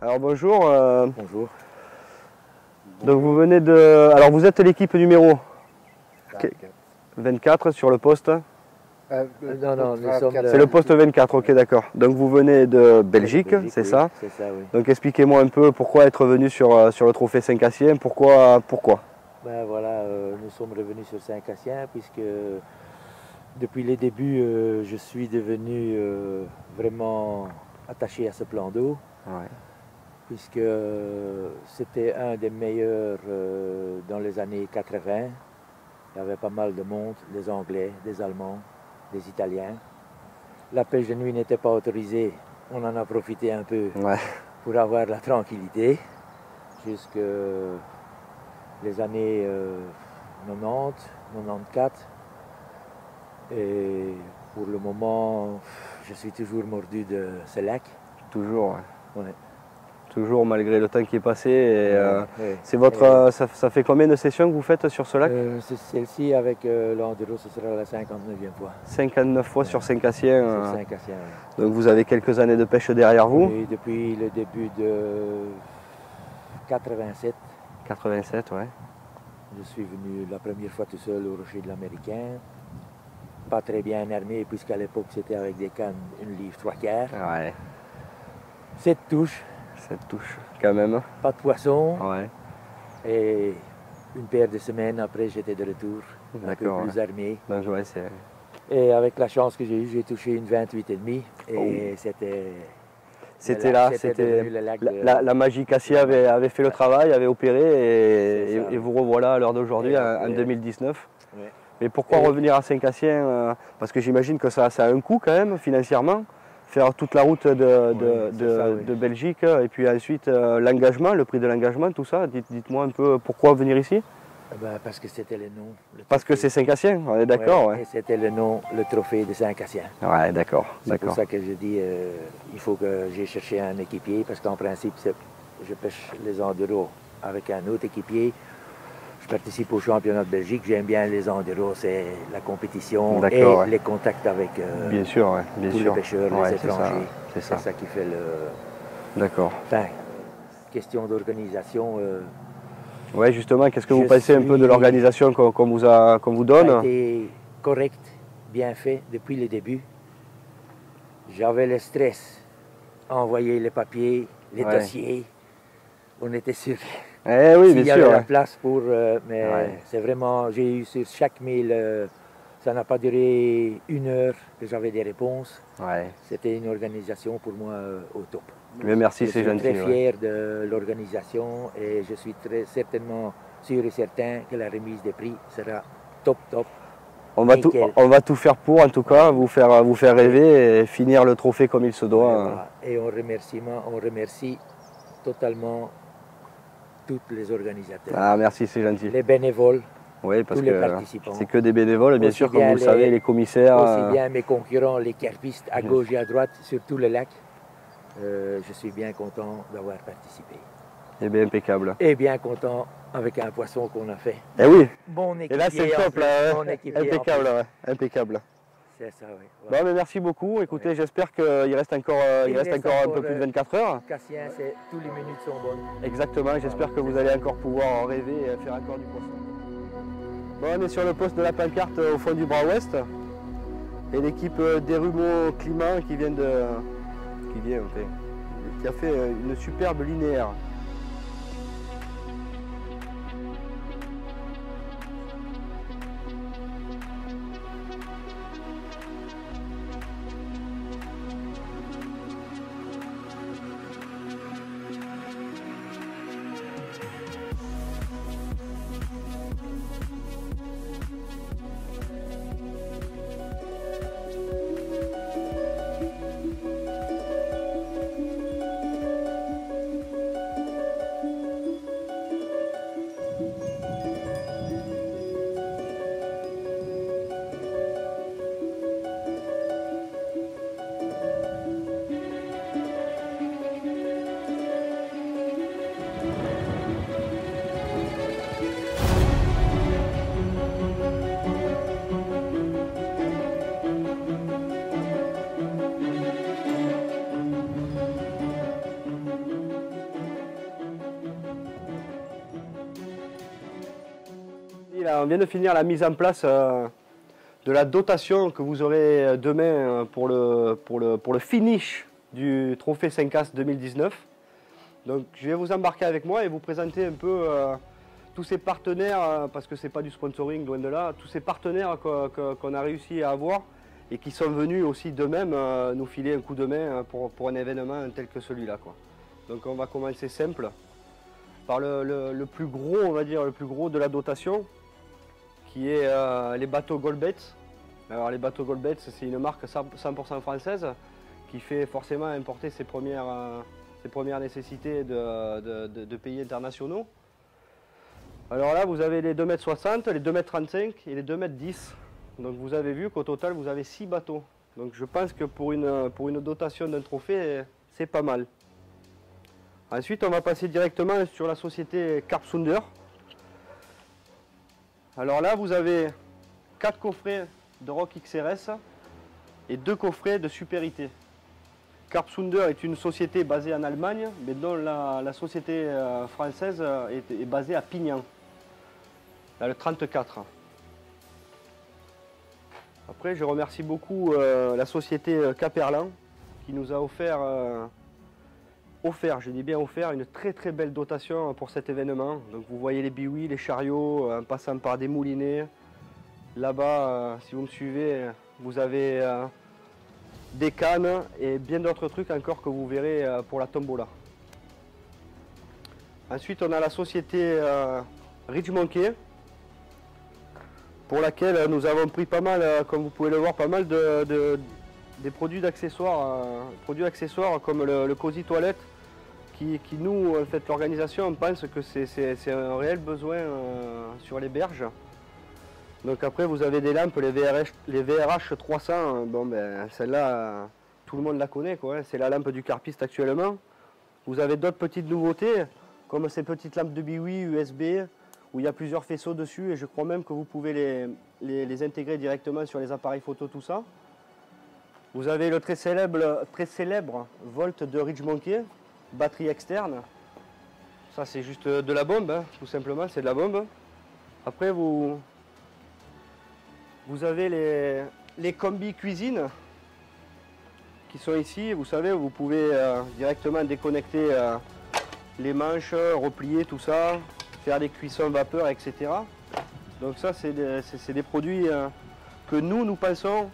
Alors bonjour. Bonjour. Donc vous venez de... Alors vous êtes l'équipe numéro 24 sur le poste. Non, nous sommes... C'est le poste 24, ok d'accord. Donc vous venez de Belgique, c'est ça? C'est ça, oui. Donc expliquez-moi un peu pourquoi être venu sur le trophée Saint-Cassien, pourquoi? Ben voilà, nous sommes revenus sur Saint-Cassien puisque depuis les débuts, je suis devenu vraiment attaché à ce plan d'eau. Ouais. Puisque c'était un des meilleurs dans les années 80. Il y avait pas mal de monde, des Anglais, des Allemands, des Italiens. La pêche de nuit n'était pas autorisée. On en a profité un peu pour avoir la tranquillité jusque les années 90, 94. Et pour le moment, je suis toujours mordu de ce lac. Toujours, ouais. Toujours malgré le temps qui est passé. Et, ouais. C'est votre, ça fait combien de sessions que vous faites sur ce lac? Celle-ci avec l'enduro, ce sera la 59e fois. 59 fois sur Saint-Cassien. Sur Saint-Cassien, ouais. Donc vous avez quelques années de pêche derrière vous? Oui, depuis le début de 87. 87, ouais. Je suis venu la première fois tout seul au Rocher de l'Américain. Pas très bien armé, puisqu'à l'époque c'était avec des cannes 1 livre 3/4. Ouais. 7 touches. 7 touches, quand même. Pas de poisson. Ouais. Et une paire de semaines après, j'étais de retour, un peu plus armé. Donc, ouais, c'est... Et avec la chance que j'ai eue, j'ai touché une 28,5. Et c'était là, c'était la magie Cassia avait fait le travail, avait opéré et vous revoilà à l'heure d'aujourd'hui en 2019. Ouais. Mais pourquoi revenir à Saint-Cassien? Parce que j'imagine que ça a un coût quand même financièrement. Faire toute la route de Belgique et puis ensuite l'engagement, le prix de l'engagement, tout ça. Dites-moi un peu pourquoi venir ici? Parce que c'était le nom. Parce que c'est Saint-Cassien, on est d'accord. Ouais, et c'était le nom, le trophée de Saint-Cassien. Ouais, d'accord. C'est pour ça que je dis il faut que j'ai cherché un équipier parce qu'en principe, je pêche les enduros avec un autre équipier. Je participe au championnat de Belgique, j'aime bien les enduros, c'est la compétition et les contacts avec bien sûr, tous les pêcheurs, les étrangers. C'est ça qui fait le... D'accord. Enfin, question d'organisation... Oui, justement, qu'est-ce que vous pensez un peu de l'organisation qu'on vous donne? Ça a été correct, bien fait depuis le début. J'avais le stress, envoyer les papiers, les dossiers. On était sûr oui, s'il y bien avait sûr, la place pour... mais c'est vraiment, j'ai eu sur chaque mail, ça n'a pas duré 1 heure que j'avais des réponses. C'était une organisation pour moi au top. Mais merci, c'est gentil. Je suis très fier de l'organisation et je suis très certainement sûr et certain que la remise des prix sera top. On va tout faire pour, en tout cas, vous faire rêver et finir le trophée comme il se doit. Et on remercie totalement tous les organisateurs. Ah, merci, c'est gentil. Les bénévoles, oui, parce tous les que participants. C'est que des bénévoles, bien sûr, comme vous le savez, les commissaires. Aussi bien mes concurrents, les carpistes à gauche et à droite, sur tout le lac. Je suis bien content d'avoir participé. Et bien impeccable. Et bien content avec un poisson qu'on a fait. Eh oui. Bon équipier. Et là c'est top là. Impeccable, impeccable. C'est ça, oui. Bon, mais merci beaucoup. Écoutez, j'espère qu'il reste encore, un peu plus de 24 heures. Cassien, tous les minutes sont bonnes. Exactement. J'espère que vous allez encore pouvoir en rêver et faire encore du poisson. Bon, on est sur le poste de la pancarte au fond du bras ouest. Et l'équipe Derumo Climat qui a fait une superbe linéaire. On vient de finir la mise en place de la dotation que vous aurez demain pour le finish du Trophée Saint-Casse 2019. Donc je vais vous embarquer avec moi et vous présenter un peu tous ces partenaires, parce que ce n'est pas du sponsoring, loin de là, tous ces partenaires qu'on a réussi à avoir et qui sont venus aussi d'eux-mêmes nous filer un coup de main pour un événement tel que celui-là. Donc on va commencer simple, par le plus gros, on va dire, le plus gros de la dotation, qui est les bateaux Golbet. Alors les bateaux Golbet, c'est une marque 100% française qui fait forcément importer ses premières nécessités de pays internationaux. Alors là, vous avez les 2,60 m, les 2,35 m et les 2,10 m. Donc vous avez vu qu'au total, vous avez 6 bateaux. Donc je pense que pour une dotation d'un trophée, c'est pas mal. Ensuite, on va passer directement sur la société Carpsounder. Alors là, vous avez 4 coffrets de Rock XRS et 2 coffrets de Superité. Carpsounder est une société basée en Allemagne, mais dont la société française est basée à Pignan, dans le 34. Après, je remercie beaucoup la société Caperlan qui nous a offert, je dis bien offert, une très très belle dotation pour cet événement. Donc vous voyez les biouis, les chariots, en passant par des moulinets. Là-bas, si vous me suivez, vous avez des cannes et bien d'autres trucs encore que vous verrez pour la tombola. Ensuite, on a la société Rich Monkey, pour laquelle nous avons pris pas mal, comme vous pouvez le voir, pas mal des produits d'accessoires, comme le Cosy Toilette, qui nous, en fait, l'organisation, on pense que c'est un réel besoin sur les berges. Donc après, vous avez des lampes, les VRH 300, bon ben celle-là, tout le monde la connaît, quoi. C'est la lampe du carpiste actuellement. Vous avez d'autres petites nouveautés, comme ces petites lampes de biouis USB, où il y a plusieurs faisceaux dessus, et je crois même que vous pouvez les intégrer directement sur les appareils photo, tout ça. Vous avez le très célèbre Volt de Rich Monkey, batterie externe. Ça c'est juste de la bombe, hein, tout simplement, c'est de la bombe. Après vous avez les combis cuisine qui sont ici. Vous savez, vous pouvez directement déconnecter les manches, replier tout ça, faire des cuissons vapeur, etc. Donc ça, c'est des produits que nous pensons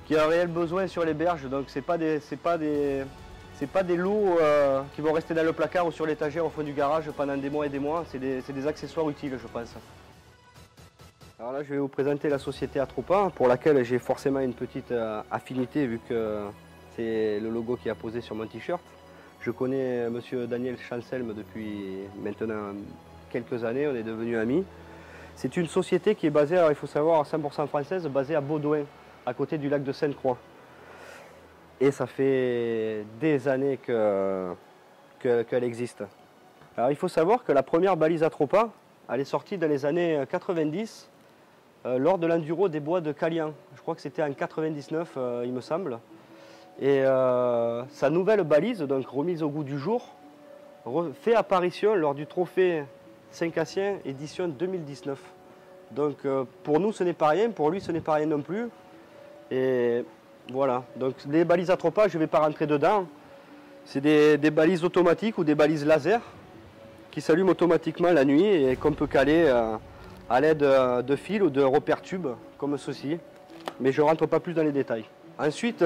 qu'il y a un réel besoin sur les berges. Donc c'est pas des lots qui vont rester dans le placard ou sur l'étagère au fond du garage pendant des mois et des mois. C'est des accessoires utiles, je pense. Alors là, je vais vous présenter la société Atropa, pour laquelle j'ai forcément une petite affinité, vu que c'est le logo qui est apposé sur mon t-shirt. Je connais monsieur Daniel Chanselme depuis maintenant quelques années, on est devenus amis. C'est une société qui est basée, alors il faut savoir, à 100% française, basée à Baudouin, à côté du lac de Sainte-Croix. Et ça fait des années qu'elle existe. Alors il faut savoir que la première balise Atropa, elle est sortie dans les années 90, lors de l'enduro des bois de Calian. Je crois que c'était en 99, il me semble. Et sa nouvelle balise, donc remise au goût du jour, fait apparition lors du trophée Saint-Cassien édition 2019. Donc pour nous ce n'est pas rien, pour lui ce n'est pas rien non plus. Et voilà, donc les balises Atropa, je ne vais pas rentrer dedans. C'est des balises automatiques ou des balises laser qui s'allument automatiquement la nuit et qu'on peut caler à l'aide de fils ou de repères tubes comme ceci. Mais je ne rentre pas plus dans les détails. Ensuite,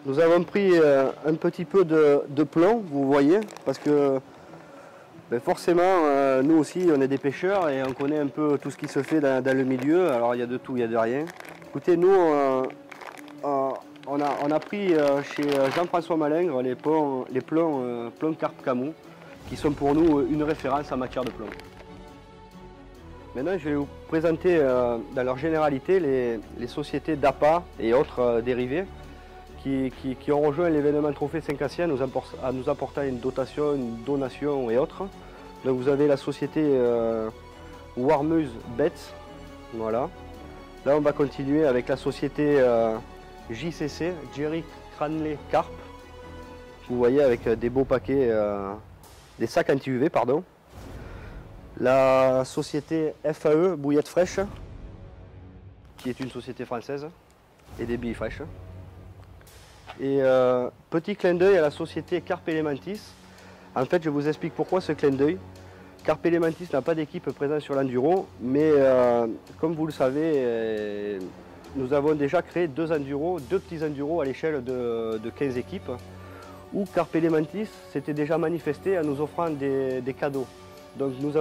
nous avons pris un petit peu de plomb, vous voyez, parce que ben forcément, nous aussi, on est des pêcheurs et on connaît un peu tout ce qui se fait dans le milieu. Alors il y a de tout, il y a de rien. Écoutez, nous, on a pris chez Jean-François Malingre les plombs Carpe Camus, qui sont pour nous une référence en matière de plomb. Maintenant, je vais vous présenter dans leur généralité les sociétés d'APA et autres dérivés qui ont rejoint l'événement Trophée Saint-Cassien en nous apportant une dotation, une donation et autres. Donc vous avez la société Warmuse Betts, voilà. Là on va continuer avec la société JCC, Jerry Cranley Carp. Vous voyez avec des beaux paquets, des sacs anti-UV, pardon. La société FAE Bouillette Fraîche, qui est une société française, et des billes fraîches. Et petit clin d'œil à la société Carpe Elementis. En fait, je vous explique pourquoi ce clin d'œil. Carpe Elementis n'a pas d'équipe présente sur l'enduro, mais comme vous le savez, nous avons déjà créé deux petits enduros à l'échelle de 15 équipes, où Carpe Elementis s'était déjà manifesté en nous offrant des cadeaux. Donc nous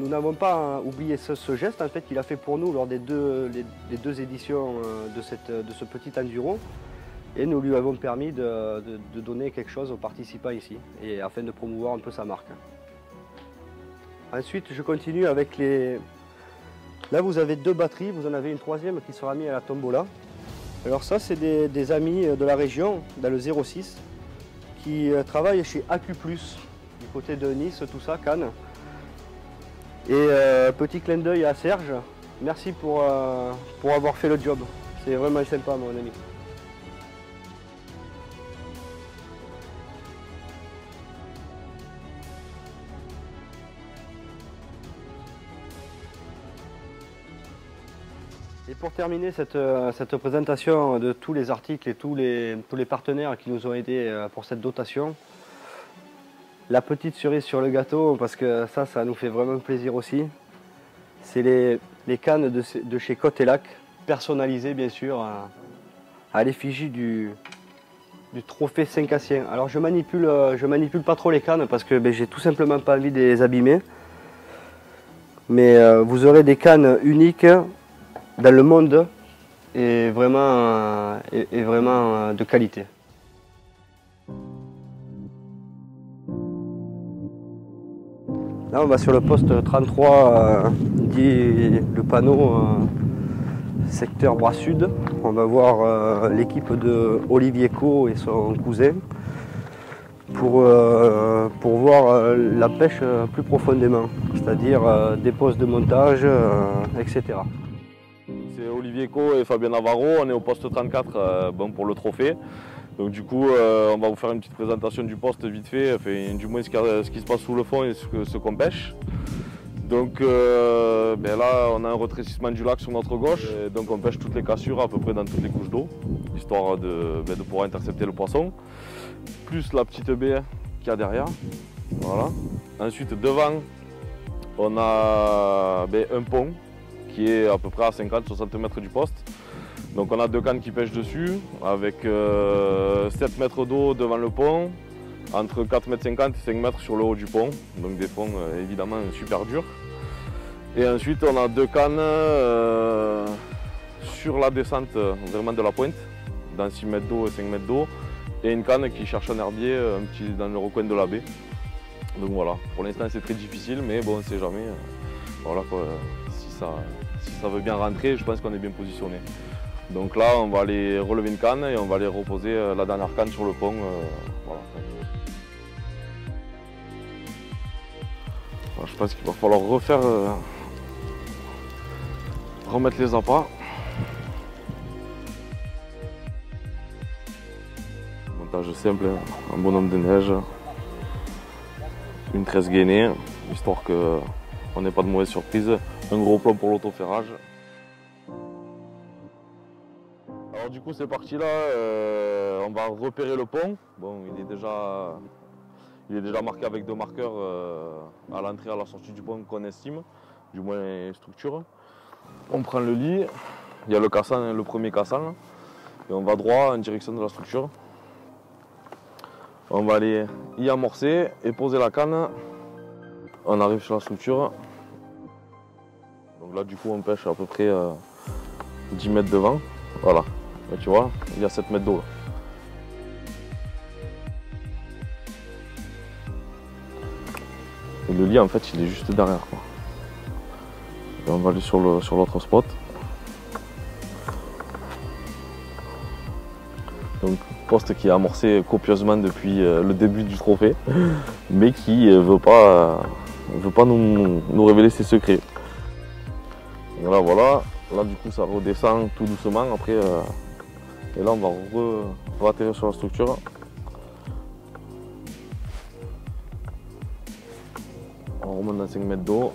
n'avons pas oublié ce geste en fait qu'il a fait pour nous lors des deux éditions de ce petit enduro. Et nous lui avons permis de donner quelque chose aux participants ici, et afin de promouvoir un peu sa marque. Ensuite, je continue avec les... Là, vous avez deux batteries, vous en avez une troisième qui sera mise à la tombola. Alors ça, c'est des amis de la région, dans le 06, qui travaille chez AQ+, du côté de Nice, tout ça, Cannes. Et petit clin d'œil à Serge, merci pour avoir fait le job. C'est vraiment sympa, mon ami. Et pour terminer cette présentation de tous les articles et tous les partenaires qui nous ont aidés pour cette dotation, la petite cerise sur le gâteau, parce que ça nous fait vraiment plaisir aussi, c'est les cannes de chez Côte et Lac, personnalisées bien sûr à l'effigie du trophée Saint-Cassien. Alors je manipule pas trop les cannes parce que j'ai tout simplement pas envie de les abîmer, mais vous aurez des cannes uniques dans le monde et vraiment de qualité. Là on va sur le poste 33, dit le panneau secteur bras sud. On va voir l'équipe de Olivier Co et son cousin pour voir la pêche plus profondément, c'est-à-dire des postes de montage, etc. C'est Olivier Co et Fabien Navarro, on est au poste 34 pour le trophée. Donc du coup on va vous faire une petite présentation du poste vite fait, enfin, du moins ce qui se passe sous le fond et ce qu'on pêche. Donc là on a un rétrécissement du lac sur notre gauche, et donc on pêche toutes les cassures à peu près dans toutes les couches d'eau, histoire de pouvoir intercepter le poisson, plus la petite baie qu'il y a derrière. Voilà. Ensuite devant on a un pont qui est à peu près à 50-60 mètres du poste. Donc on a deux cannes qui pêchent dessus, avec 7 mètres d'eau devant le pont, entre 4,50 m et 5 mètres sur le haut du pont, donc des ponts évidemment super durs. Et ensuite on a deux cannes sur la descente vraiment de la pointe, dans 6 mètres d'eau et 5 mètres d'eau, et une canne qui cherche un herbier un petit dans le recoin de la baie. Donc voilà, pour l'instant c'est très difficile, mais bon on ne sait jamais. Voilà quoi, si ça veut bien rentrer, je pense qu'on est bien positionné. Donc là, on va aller relever une canne et on va aller reposer la dernière canne sur le pont. Voilà. Alors, je pense qu'il va falloir remettre les appâts. Montage simple, un bonhomme de neige, une tresse gainée, histoire qu'on n'ait pas de mauvaise surprise, un gros plomb pour l'autoferrage. Alors du coup c'est parti là, on va repérer le pont. Bon, il est déjà marqué avec deux marqueurs à l'entrée et à la sortie du pont qu'on estime, du moins structure. On prend le lit, il y a le premier cassant, et on va droit en direction de la structure. On va aller y amorcer et poser la canne. On arrive sur la structure. Donc là du coup on pêche à peu près 10 mètres devant. Voilà. Et tu vois, il y a 7 mètres d'eau. Et le lit en fait il est juste derrière quoi. Et on va aller sur l'autre spot. Donc poste qui est amorcé copieusement depuis le début du trophée, mais qui veut pas nous révéler ses secrets. Voilà, voilà. Là du coup ça redescend tout doucement après. Et là on va atterrir sur la structure. On remonte dans 5 mètres d'eau.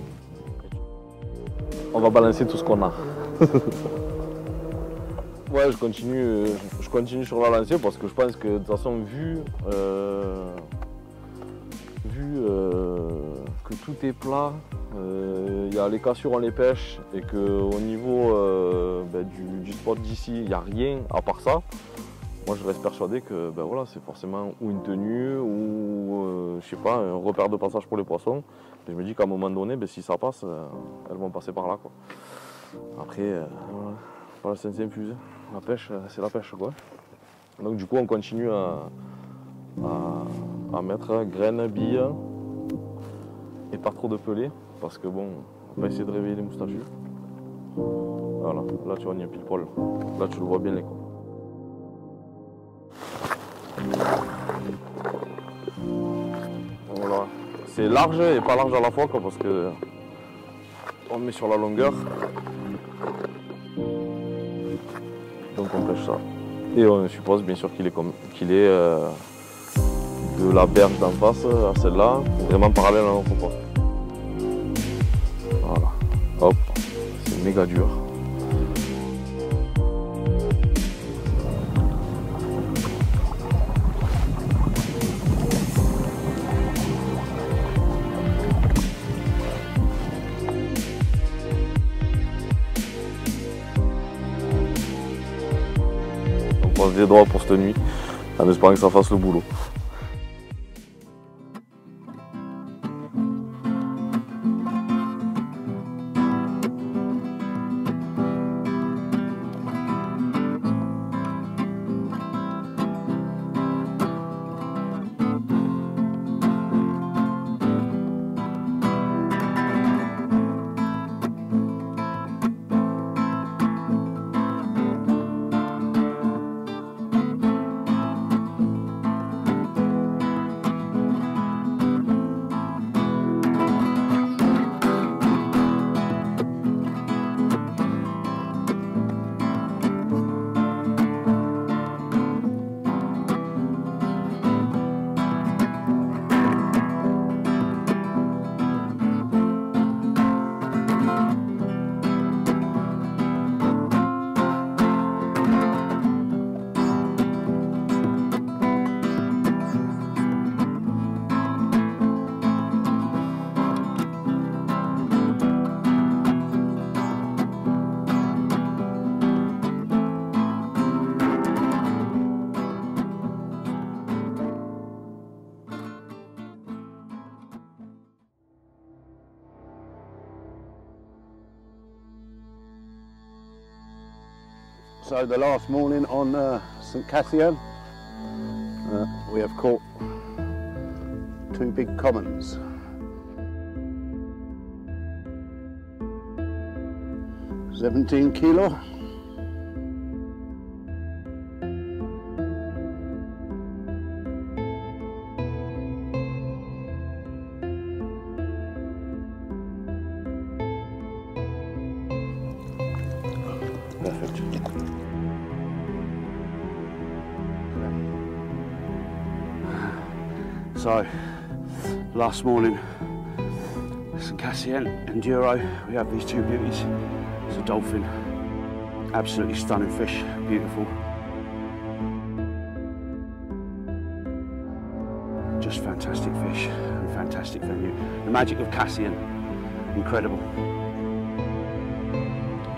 On va balancer tout ce qu'on a. Ouais, je continue sur la lancée parce que je pense que de toute façon vu que tout est plat, il y a les cassures, on les pêche et qu'au niveau du spot d'ici, il n'y a rien à part ça. Moi je reste persuadé que voilà, c'est forcément ou une tenue ou je sais pas, un repère de passage pour les poissons. Et je me dis qu'à un moment donné, si ça passe, elles vont passer par là quoi. Après, voilà, pas la science infuse. La pêche, c'est la pêche quoi. Donc du coup on continue à mettre graines, billes et pas trop de pelés parce que bon, on va essayer de réveiller les moustachus. Voilà, là tu vois, il y a pile poil. Là tu le vois bien les quoi. c'est large et pas large à la fois quoi, parce que on met sur la longueur. Donc on pêche ça. Et on suppose bien sûr qu'il est, de la berge d'en face à celle-là, vraiment parallèle à notre poste. Voilà. Hop, c'est méga dur. On croise les doigts pour cette nuit, en espérant que ça fasse le boulot. So the last morning on St Cassian, we have caught 2 big commons. $17 kilo. Perfect. So, last morning, St Cassian Enduro, we have these 2 beauties. It's a dolphin, absolutely stunning fish, beautiful. Just fantastic fish and fantastic venue. The magic of Cassian, incredible.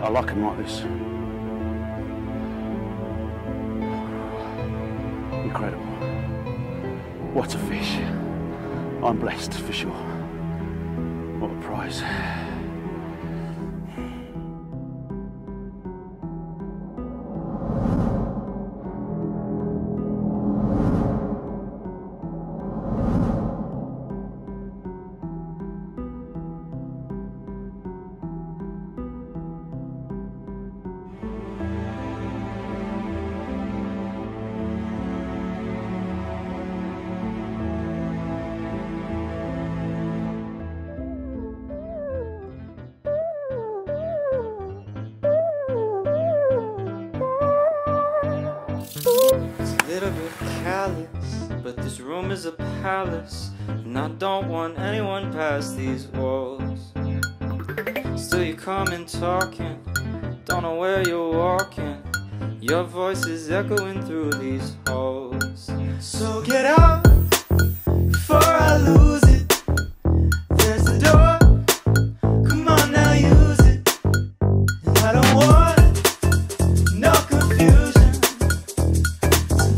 I like them like this. Incredible. What a fish. I'm blessed for sure. What a prize. Little bit callous, but this room is a palace, and I don't want anyone past these walls. Still you come in talking, don't know where you're walking. Your voice is echoing through these halls. So get out before I lose it. There's the door, come on now use it. And I don't want no confusion.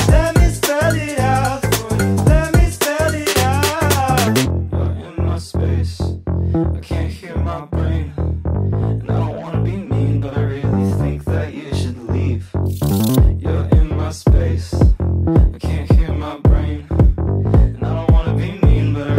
Let me spell it out for you, let me spell it out. You're in my space, I can't hear my brain. And I don't wanna be mean, but I really think that you should leave. You're in my space, I can't hear my brain. And I don't wanna be mean, but I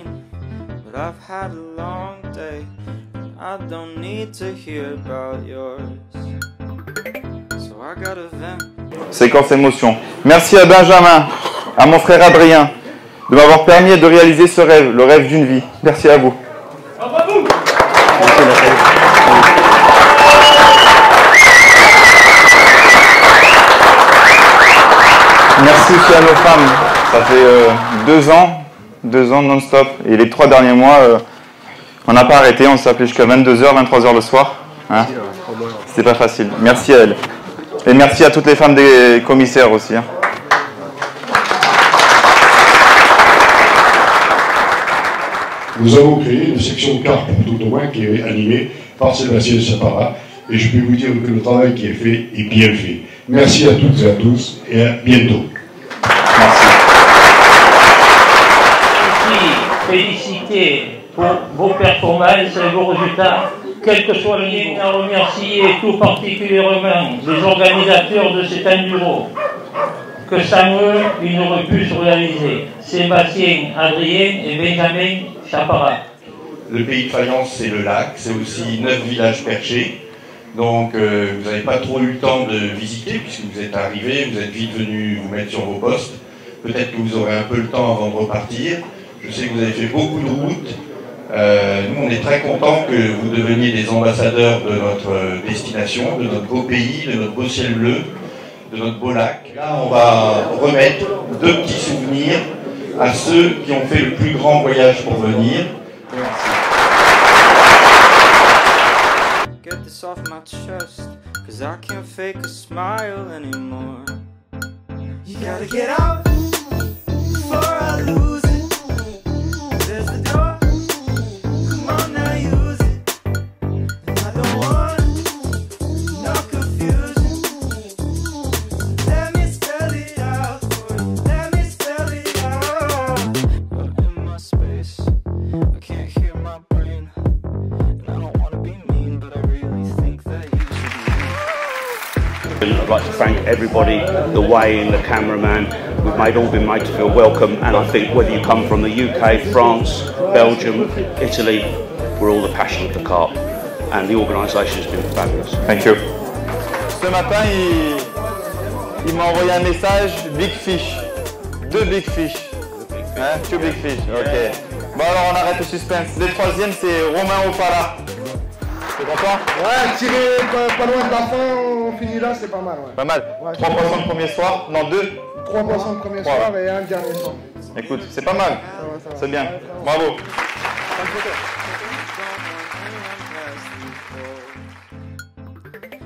rain, but I've had a long day. I don't need to hear about yours, so I gotta vent. Séquence émotion. Merci à Benjamin, à mon frère Adrien, de m'avoir permis de réaliser ce rêve, le rêve d'une vie. Merci à vous. Merci aussi à nos femmes. Ça fait 2 ans non-stop. Et les 3 derniers mois, on n'a pas arrêté. On s'est appelé jusqu'à 22h, 23h le soir. Hein, c'était pas facile. Merci à elles. Et merci à toutes les femmes des commissaires aussi. Hein. Nous avons créé une section car pour tout au moins qui est animée par Sébastien Sapara. Et je peux vous dire que le travail qui est fait est bien fait. Merci à toutes et à tous et à bientôt. Féliciter pour vos performances et vos résultats, quel que soit le niveau. À remercier tout particulièrement les organisateurs de cet enduro, que sans eux, il n'aurait pu se réaliser. Sébastien, Adrien et Benjamin Chapara. Le pays de Fayence, c'est le lac, c'est aussi 9 villages perchés. Donc vous n'avez pas trop eu le temps de visiter puisque vous êtes arrivés, vous êtes vite venus vous mettre sur vos postes. Peut-être que vous aurez un peu le temps avant de repartir. Je sais que vous avez fait beaucoup de routes. Nous, on est très contents que vous deveniez des ambassadeurs de notre destination, de notre beau pays, de notre beau ciel bleu, de notre beau lac. Là, on va remettre 2 petits souvenirs à ceux qui ont fait le plus grand voyage pour venir. Get this off my chest, cause I can't fake a smile anymore. You gotta get out before I lose it. There's the door, come on now use it. And I don't want no confusion. Let me spell it out for you, let me spell it out. You're in my space, I can't hear my brain. And I don't wanna be mean, but I really think that you should be. I'd like to thank everybody, the Wayne, the cameraman. We've all been made to feel welcome, and I think whether you come from the UK, France, Belgium, Italy, we're all the passion of the carp, and the organisation has been fabulous. Thank you. Ce matin, il m'a envoyé un message, Big Fish. 2 Big Fish. Hein? 2 Big Fish, ok. Bon alors on arrête le suspense. Le 3e c'est Romain Opala. T'es content? Ouais, tirer pas loin de la fin, on finit là, c'est pas mal. Ouais. Pas mal. Ouais, 3 poissons le premier soir, non 2. 3 poissons le premier soir et un dernier soir. Écoute, c'est pas mal. C'est bien. Bravo.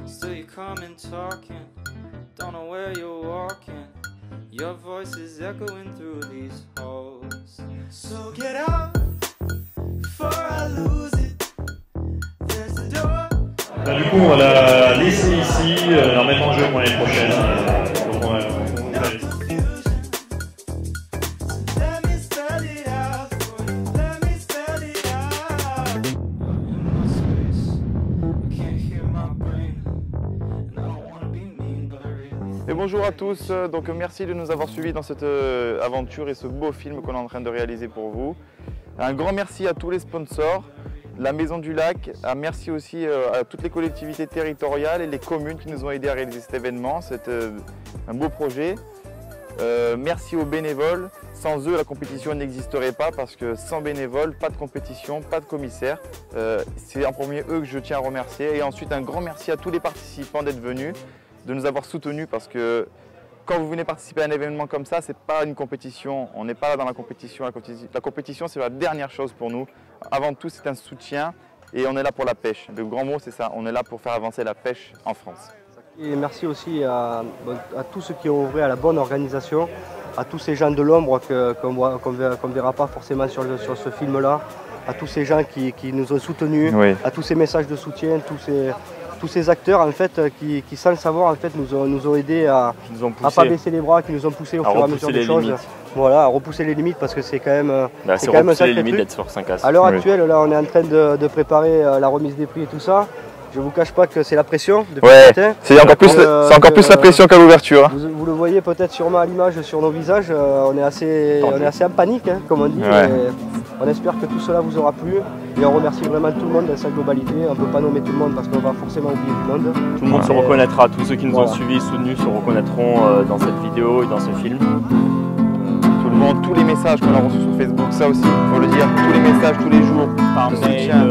Still you coming talking, don't know where you're walking. Your voice is echoing through these halls. So get out before I lose it. There's the door. Du coup, on va la laisser ici, la remettre en jeu pour l'année prochaine. Donc on va Et bonjour à tous, donc merci de nous avoir suivis dans cette aventure et ce beau film qu'on est en train de réaliser pour vous. Un grand merci à tous les sponsors, la Maison du Lac, un merci aussi à toutes les collectivités territoriales et les communes qui nous ont aidés à réaliser cet événement, c'est un beau projet. Merci aux bénévoles, sans eux la compétition n'existerait pas parce que sans bénévoles, pas de compétition, pas de commissaire. C'est en premier eux que je tiens à remercier et ensuite un grand merci à tous les participants d'être venus, de nous avoir soutenus parce que quand vous venez participer à un événement comme ça, c'est pas une compétition, on n'est pas là dans la compétition. La compétition c'est la dernière chose pour nous. Avant tout c'est un soutien et on est là pour la pêche. Le grand mot c'est ça, on est là pour faire avancer la pêche en France. Et merci aussi à tous ceux qui ont œuvré à la bonne organisation, à tous ces gens de l'ombre qu'on ne verra pas forcément sur ce film-là, à tous ces gens qui nous ont soutenus, oui. À tous ces messages de soutien, tous ces acteurs en fait, qui sans le savoir en fait, nous ont aidés à ne pas baisser les bras, qui nous ont poussés au fur et à mesure des choses. Voilà, à repousser les limites parce que c'est quand même, c'est quand même un sacré truc. Sur 5 as. À l'heure actuelle, là, on est en train de préparer la remise des prix et tout ça. Je ne vous cache pas que c'est la pression depuis le matin. C'est encore plus la pression qu'à l'ouverture. Vous le voyez peut-être sûrement à l'image sur nos visages, on est assez en panique, hein, comme on dit. Ouais. On espère que tout cela vous aura plu et on remercie vraiment tout le monde dans sa globalité. On ne peut pas nommer tout le monde parce qu'on va forcément oublier du monde. Tout le monde se reconnaîtra, tous ceux qui nous ont suivis et soutenus se reconnaîtront dans cette vidéo et dans ce film. Tout le monde, tous les messages qu'on a reçus sur Facebook, ça aussi, il faut le dire, tous les messages tous les jours, par de mail, soutien,